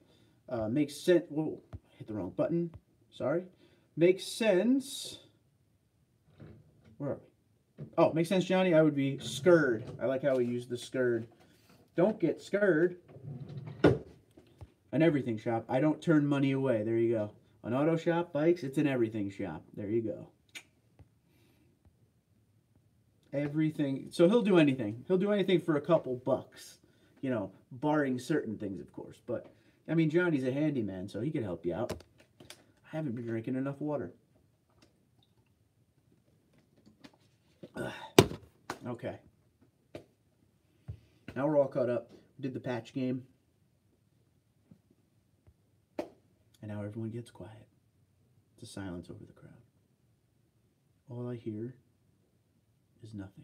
Makes sense. Whoa, hit the wrong button. Sorry. Makes sense. Where are we? Oh, makes sense, Johnny. I would be scared. I like how we use the scared. Don't get scared. An everything shop. I don't turn money away. There you go. An auto shop, bikes, it's an everything shop. There you go. Everything. So he'll do anything. He'll do anything for a couple bucks. You know, barring certain things, of course. But, I mean, Johnny's a handyman, so he can help you out. I haven't been drinking enough water. Okay. Now we're all caught up. We did the patch game. And now everyone gets quiet. It's a silence over the crowd. All I hear is nothing.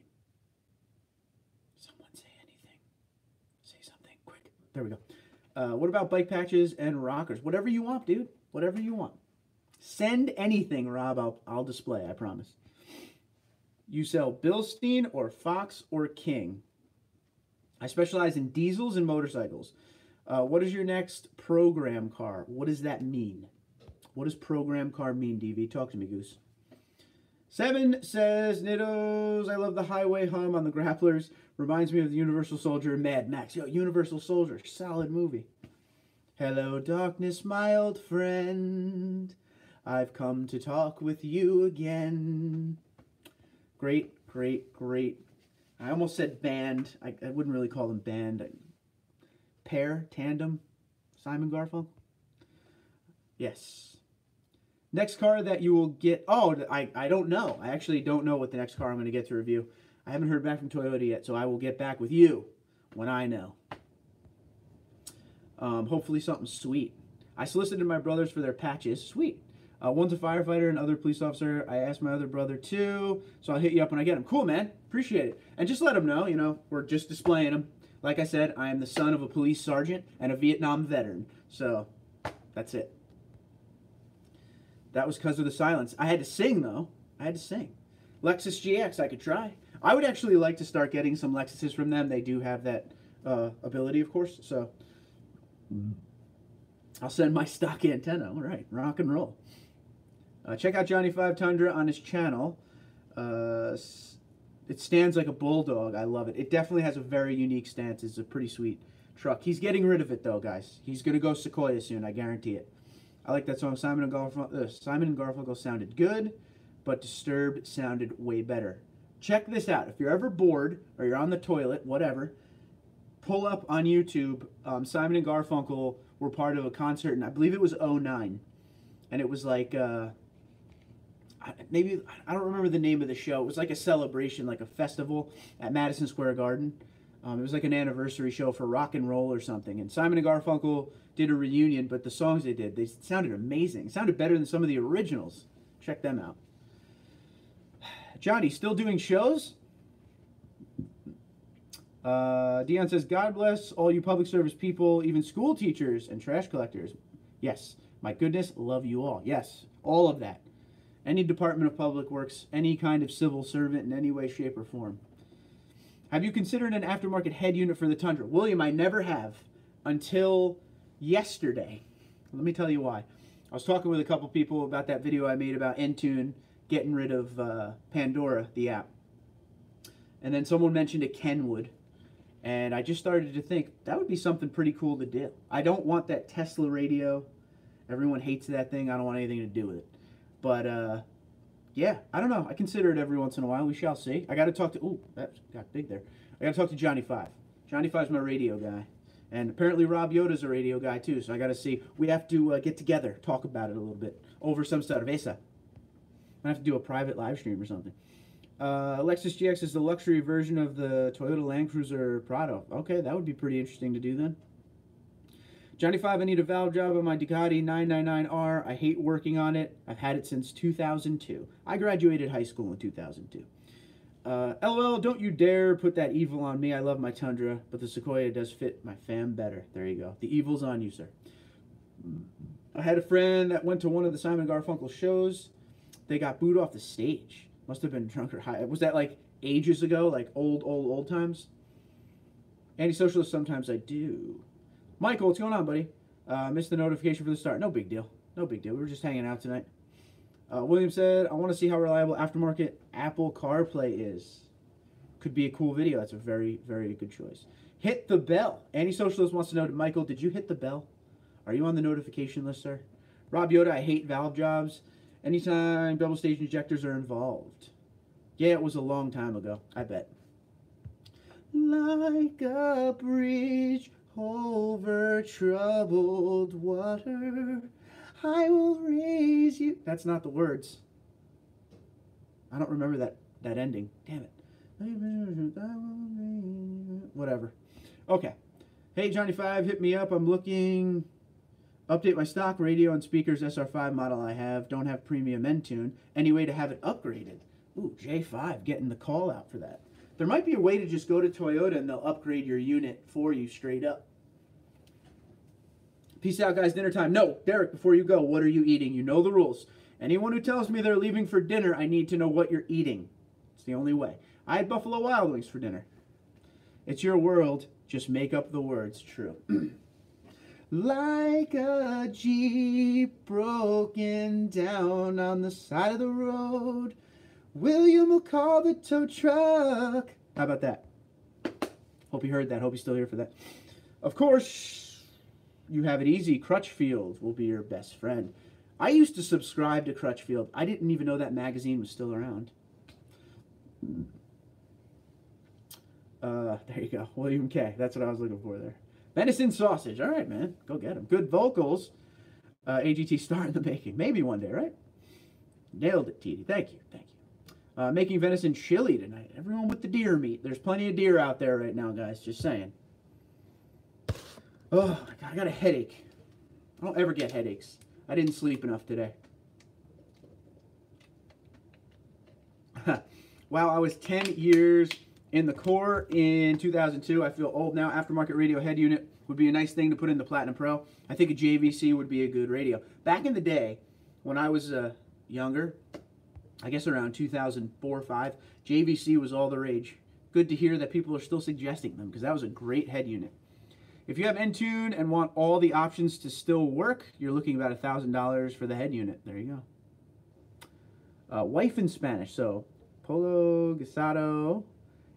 Someone say anything. Say something quick. There we go. What about bike patches and rockers? Whatever you want, dude. Whatever you want. Send anything, Rob. I'll display, I promise. You sell Bilstein or Fox or King. I specialize in diesels and motorcycles. What is your next program car? What does that mean? What does program car mean, DV? Talk to me, Goose. 7 says, Nittos, I love the highway hum on the grapplers. Reminds me of the Universal Soldier and Mad Max. Yo, Universal Soldier, solid movie. Hello, darkness, my old friend. I've come to talk with you again. Great, great, great. I almost said band. I wouldn't really call them band. Pair, tandem, Simon Garfunkel. Yes. Next car that you will get. Oh, I don't know. I actually don't know what the next car I'm going to get to review. I haven't heard back from Toyota yet, so I will get back with you when I know. Hopefully something sweet. I solicited my brothers for their patches. Sweet. One's a firefighter and other police officer. I asked my other brother too, so I'll hit you up when I get them. Cool, man. Appreciate it. And just let them know, you know, we're just displaying them. Like I said, I am the son of a police sergeant and a Vietnam veteran. So, that's it. That was because of the silence. I had to sing, though. I had to sing. Lexus GX, I could try. I would actually like to start getting some Lexuses from them. They do have that ability, of course. So, I'll send my stock antenna. All right, rock and roll. Check out Johnny 5 Tundra on his channel. It stands like a bulldog. I love it. It definitely has a very unique stance. It's a pretty sweet truck. He's getting rid of it, though, guys. He's going to go Sequoia soon. I guarantee it. I like that song. Simon and Garfunkel sounded good, but Disturbed sounded way better. Check this out. If you're ever bored or you're on the toilet, whatever, pull up on YouTube. Simon and Garfunkel were part of a concert, and I believe it was '09. And it was like... maybe, I don't remember the name of the show. It was like a celebration, like a festival at Madison Square Garden. It was like an anniversary show for rock and roll or something. And Simon and Garfunkel did a reunion, but the songs they sounded amazing. It sounded better than some of the originals. Check them out. Johnny, still doing shows? Dion says, God bless all you public service people, even school teachers and trash collectors. Yes. My goodness, love you all. Yes, all of that. Any Department of Public Works, any kind of civil servant in any way, shape, or form. Have you considered an aftermarket head unit for the Tundra? William, I never have until yesterday. Let me tell you why. I was talking with a couple people about that video I made about Entune getting rid of Pandora, the app. And then someone mentioned a Kenwood. And I just started to think, that would be something pretty cool to do. I don't want that Tesla radio. Everyone hates that thing. I don't want anything to do with it. But, yeah, I don't know. I consider it every once in a while. We shall see. I got to talk to... Ooh, that got big there. I got to talk to Johnny 5. Johnny 5's my radio guy. And apparently Rob Yoda's a radio guy, too. So I got to see. We have to get together, talk about it a little bit over some cerveza. I have to do a private live stream or something. Lexus GX is the luxury version of the Toyota Land Cruiser Prado. Okay, that would be pretty interesting to do then. Johnny 5, I need a valve job on my Ducati 999R. I hate working on it. I've had it since 2002. I graduated high school in 2002. LOL, don't you dare put that evil on me. I love my Tundra, but the Sequoia does fit my fam better. There you go. The evil's on you, sir. I had a friend that went to one of the Simon Garfunkel shows. They got booed off the stage. Must have been drunk or high. Was that like ages ago? Like old times? Anti-socialist, sometimes I do. Michael, what's going on, buddy? Missed the notification for the start. No big deal. No big deal. We were just hanging out tonight. William said, I want to see how reliable aftermarket Apple CarPlay is. Could be a cool video. That's a very, very good choice. Hit the bell. Anti-socialist wants to know, Michael, did you hit the bell? Are you on the notification list, sir? Rob Yoda, I hate valve jobs. Anytime double stage injectors are involved. Yeah, it was a long time ago. I bet. Like a bridge over troubled water, I will raise you. That's not the words. I don't remember that ending. Damn it. Whatever. Okay. Hey, Johnny 5, hit me up. I'm looking. Update my stock radio and speakers SR5 model I have. Don't have premium end tune. Any way to have it upgraded? Ooh, J5, getting the call out for that. There might be a way to just go to Toyota and they'll upgrade your unit for you straight up. Peace out, guys. Dinner time. No, Derek, before you go, what are you eating? You know the rules. Anyone who tells me they're leaving for dinner, I need to know what you're eating. It's the only way. I had Buffalo Wild Wings for dinner. It's your world. Just make up the words. True. Like a Jeep broken down on the side of the road, William will call the tow truck. How about that? Hope you heard that. Hope you're still here for that. Of course, you have it easy. Crutchfield will be your best friend. I used to subscribe to Crutchfield. I didn't even know that magazine was still around. There you go. William K. That's what I was looking for there. Venison sausage. All right, man. Go get them. Good vocals. AGT star in the making. Maybe one day, right? Nailed it, TD. Thank you. Thank you. Making venison chili tonight. Everyone with the deer meat. There's plenty of deer out there right now, guys. Just saying. Oh, my God. I got a headache. I don't ever get headaches. I didn't sleep enough today. Wow, I was 10 years in the Corps in 2002. I feel old now. Aftermarket radio head unit would be a nice thing to put in the Platinum Pro. I think a JVC would be a good radio. Back in the day, when I was younger, I guess around 2004 or 5, JVC was all the rage. Good to hear that people are still suggesting them, because that was a great head unit. If you have N-Tune and want all the options to still work, you're looking about $1,000 for the head unit. There you go. Wife in Spanish, so Polo Guisado.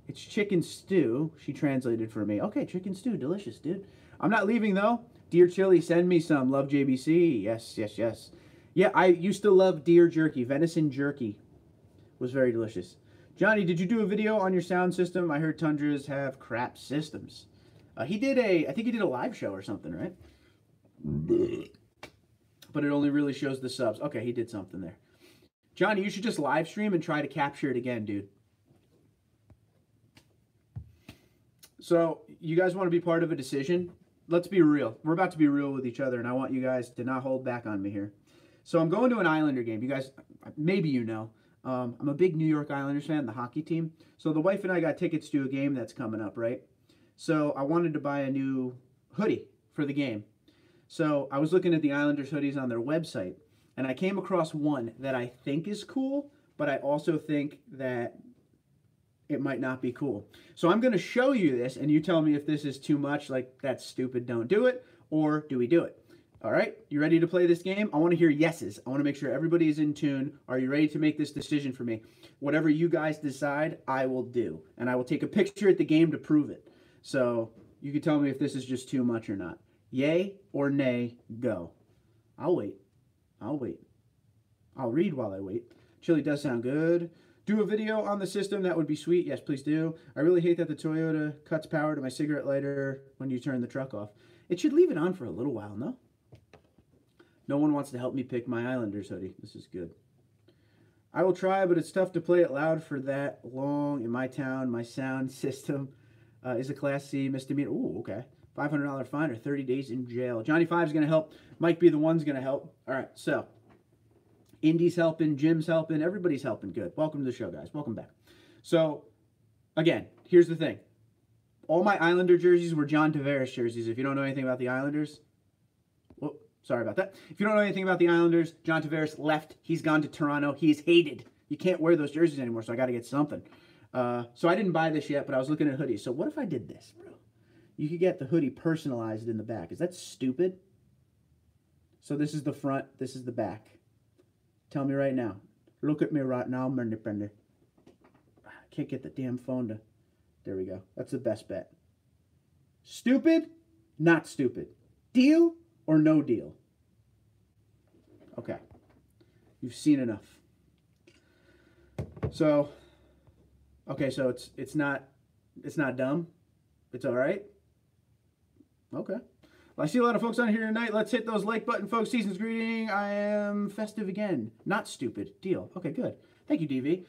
It's chicken stew. She translated for me. Okay, chicken stew. Delicious, dude. I'm not leaving, though. Deer chili, send me some. Love JBC. Yes, yes, yes. Yeah, I used to love deer jerky. Venison jerky was very delicious. Johnny, did you do a video on your sound system? I heard Tundras have crap systems. He did I think he did a live show or something, right? But it only really shows the subs. Okay, he did something there. Johnny, you should just live stream and try to capture it again, dude. So, you guys want to be part of a decision? Let's be real. We're about to be real with each other, and I want you guys to not hold back on me here. So, I'm going to an Islander game. You guys, maybe you know. I'm a big New York Islanders fan, the hockey team. So, the wife and I got tickets to a game that's coming up, right? So, I wanted to buy a new hoodie for the game. So, I was looking at the Islanders hoodies on their website, and I came across one that I think is cool, but I also think that it might not be cool. So I'm going to show you this, and you tell me if this is too much, like, that's stupid, don't do it, or do we do it? All right, you ready to play this game? I want to hear yeses. I want to make sure everybody is in tune. Are you ready to make this decision for me? Whatever you guys decide, I will do. And I will take a picture at the game to prove it. So you can tell me if this is just too much or not. Yay or nay, go. I'll wait. I'll wait. I'll read while I wait. Chili does sound good. Do a video on the system, that would be sweet. Yes, please do. I really hate that the Toyota cuts power to my cigarette lighter when you turn the truck off. It should leave it on for a little while, no? No one wants to help me pick my Islanders hoodie. This is good. I will try, but it's tough to play it loud for that long in my town. My sound system is a Class C misdemeanor. Ooh, okay. $500 fine or 30 days in jail. Johnny Five's going to help. Mike B. the One's going to help. All right, so Indy's helping, Jim's helping, everybody's helping. Good. Welcome to the show, guys. Welcome back. So, again, here's the thing. All my Islander jerseys were John Tavares jerseys. If you don't know anything about the Islanders, well, sorry about that. If you don't know anything about the Islanders, John Tavares left. He's gone to Toronto. He is hated. You can't wear those jerseys anymore, so I got to get something. So I didn't buy this yet, but I was looking at hoodies. So what if I did this, bro? You could get the hoodie personalized in the back. Is that stupid? So this is the front. This is the back. Tell me right now. Look at me right now, Bender. I can't get the damn phone to... There we go. That's the best bet. Stupid? Not stupid. Deal or no deal? Okay. You've seen enough. So, okay, so it's not dumb. It's all right. Okay. Well, I see a lot of folks on here tonight. Let's hit those like button, folks. Season's greeting. I am festive again. Not stupid. Deal. Okay, good. Thank you, DV.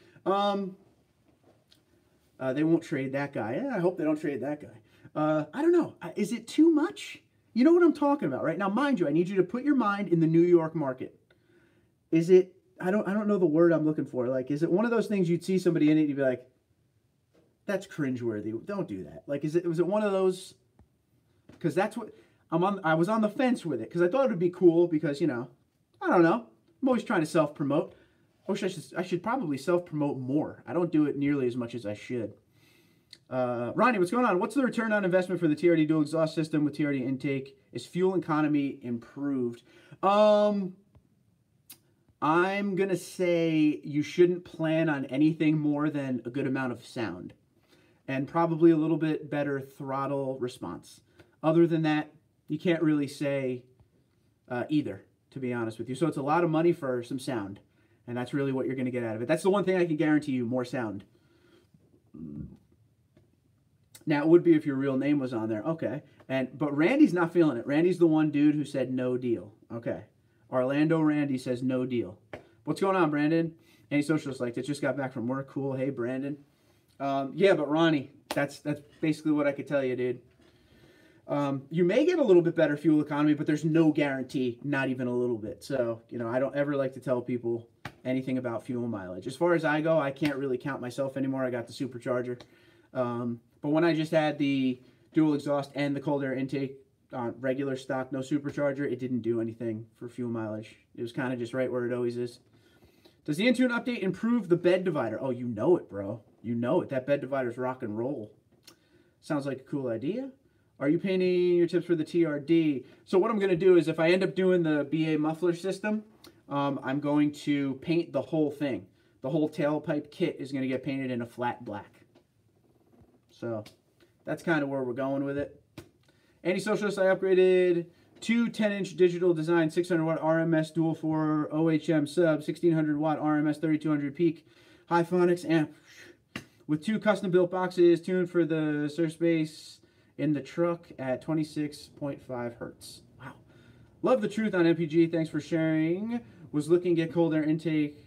They won't trade that guy. Yeah, I hope they don't trade that guy. I don't know. Is it too much? You know what I'm talking about, right? Now, mind you, I need you to put your mind in the New York market. Is it, I don't know the word I'm looking for. Like, is it one of those things you'd see somebody in it and you'd be like, that's cringeworthy. Don't do that. Like, was it one of those? Because that's what, I was on the fence with it because I thought it would be cool because, you know, I don't know. I'm always trying to self-promote. I wish I should probably self-promote more. I don't do it nearly as much as I should. Ronnie, what's going on? What's the return on investment for the TRD dual exhaust system with TRD intake? Is fuel economy improved? I'm going to say you shouldn't plan on anything more than a good amount of sound and probably a little bit better throttle response. Other than that, you can't really say either, to be honest with you. So it's a lot of money for some sound. And that's really what you're going to get out of it. That's the one thing I can guarantee you, more sound. Now, it would be if your real name was on there. Okay. But Randy's not feeling it. Randy's the one dude who said no deal. Okay. Orlando Randy says no deal. What's going on, Brandon? Any socialist like that just got back from work. Cool. Hey, Brandon. Yeah, but Ronnie, that's basically what I could tell you, dude. You may get a little bit better fuel economy, but there's no guarantee, not even a little bit. So, you know, I don't ever like to tell people anything about fuel mileage. As far as I go, I can't really count myself anymore. I got the supercharger. But when I just had the dual exhaust and the cold air intake on regular stock, no supercharger, it didn't do anything for fuel mileage. It was kind of just right where it always is. Does the Intune update improve the bed divider? Oh, you know it, bro. You know it. That bed divider's rock and roll. Sounds like a cool idea. Are you painting your tips for the TRD? So what I'm going to do is if I end up doing the BA muffler system, I'm going to paint the whole thing. The whole tailpipe kit is going to get painted in a flat black. So that's kind of where we're going with it. Anti-socialist, I upgraded two 10-inch digital design 600-watt RMS dual 4 OHM sub, 1600-watt RMS 3200 peak high phonics amp with two custom-built boxes tuned for the surf space in the truck at 26.5 hertz. Wow. Love the truth on MPG. Thanks for sharing. Was looking at cold air intake,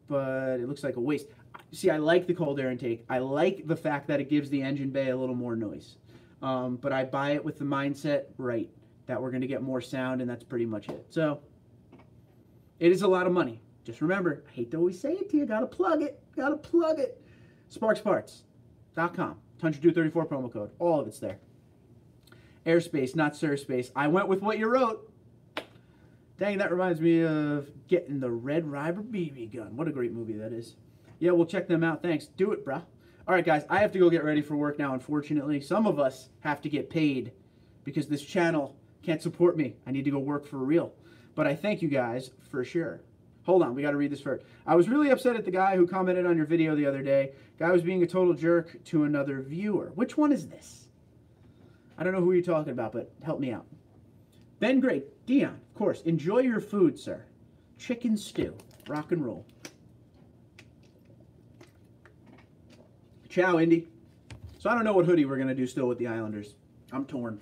but it looks like a waste. See, I like the cold air intake. I like the fact that it gives the engine bay a little more noise. But I buy it with the mindset, right, that we're going to get more sound, and that's pretty much it. So it is a lot of money. Just remember, I hate to always say it to you. Got to plug it. Got to plug it. SparksParts.com. TundraDude34 promo code. All of it's there. Airspace, not surf space. I went with what you wrote. Dang, that reminds me of getting the Red Ryder BB gun. What a great movie that is. Yeah, we'll check them out. Thanks. Do it, brah. All right, guys, I have to go get ready for work now, unfortunately. Some of us have to get paid because this channel can't support me. I need to go work for real. But I thank you guys for sure. Hold on, we got to read this first. I was really upset at the guy who commented on your video the other day. Guy was being a total jerk to another viewer. Which one is this? I don't know who you're talking about, but help me out. Ben Great, Dion, of course. Enjoy your food, sir. Chicken stew. Rock and roll. Ciao, Indy. So I don't know what hoodie we're going to do still with the Islanders. I'm torn.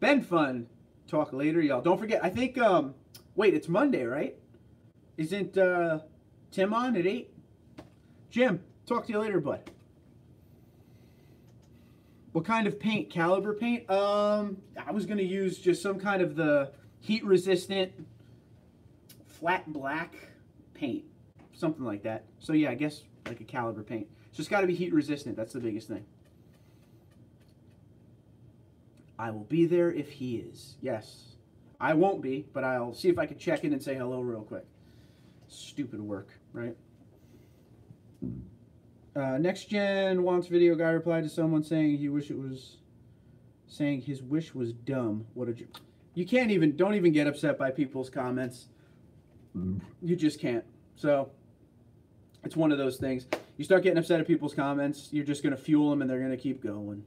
Ben Fun. Talk later, y'all. Don't forget, I think, wait, it's Monday, right? Isn't Tim on at 8? Jim, talk to you later, bud. What kind of paint? Caliber paint? I was going to use just some kind of the heat-resistant flat black paint. Something like that. So yeah, I guess like a caliber paint. It's just got to be heat-resistant. That's the biggest thing. I will be there if he is. Yes. I won't be, but I'll see if I can check in and say hello real quick. Stupid work, right? Next Gen wants video. Guy replied to someone saying he wish it was, saying his wish was dumb. What a you can't even, don't even get upset by people's comments. You just can't. So it's one of those things. You start getting upset at people's comments, you're just going to fuel them and they're going to keep going.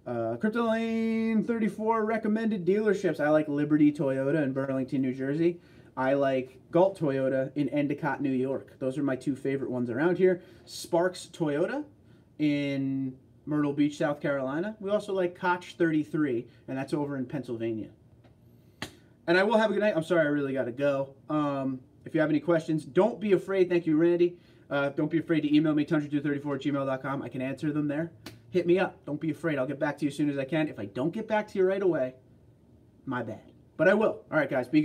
TundraDude34 recommended dealerships. I like Liberty Toyota in Burlington, New Jersey. I like Galt Toyota in Endicott, New York. Those are my two favorite ones around here. Sparks Toyota in Myrtle Beach, South Carolina. We also like Koch 33, and that's over in Pennsylvania. And I will have a good night. I'm sorry, I really got to go. If you have any questions, don't be afraid. Thank you, Randy. Don't be afraid to email me, TundraDude34@gmail.com. I can answer them there. Hit me up. Don't be afraid. I'll get back to you as soon as I can. If I don't get back to you right away, my bad. But I will. All right, guys, be good.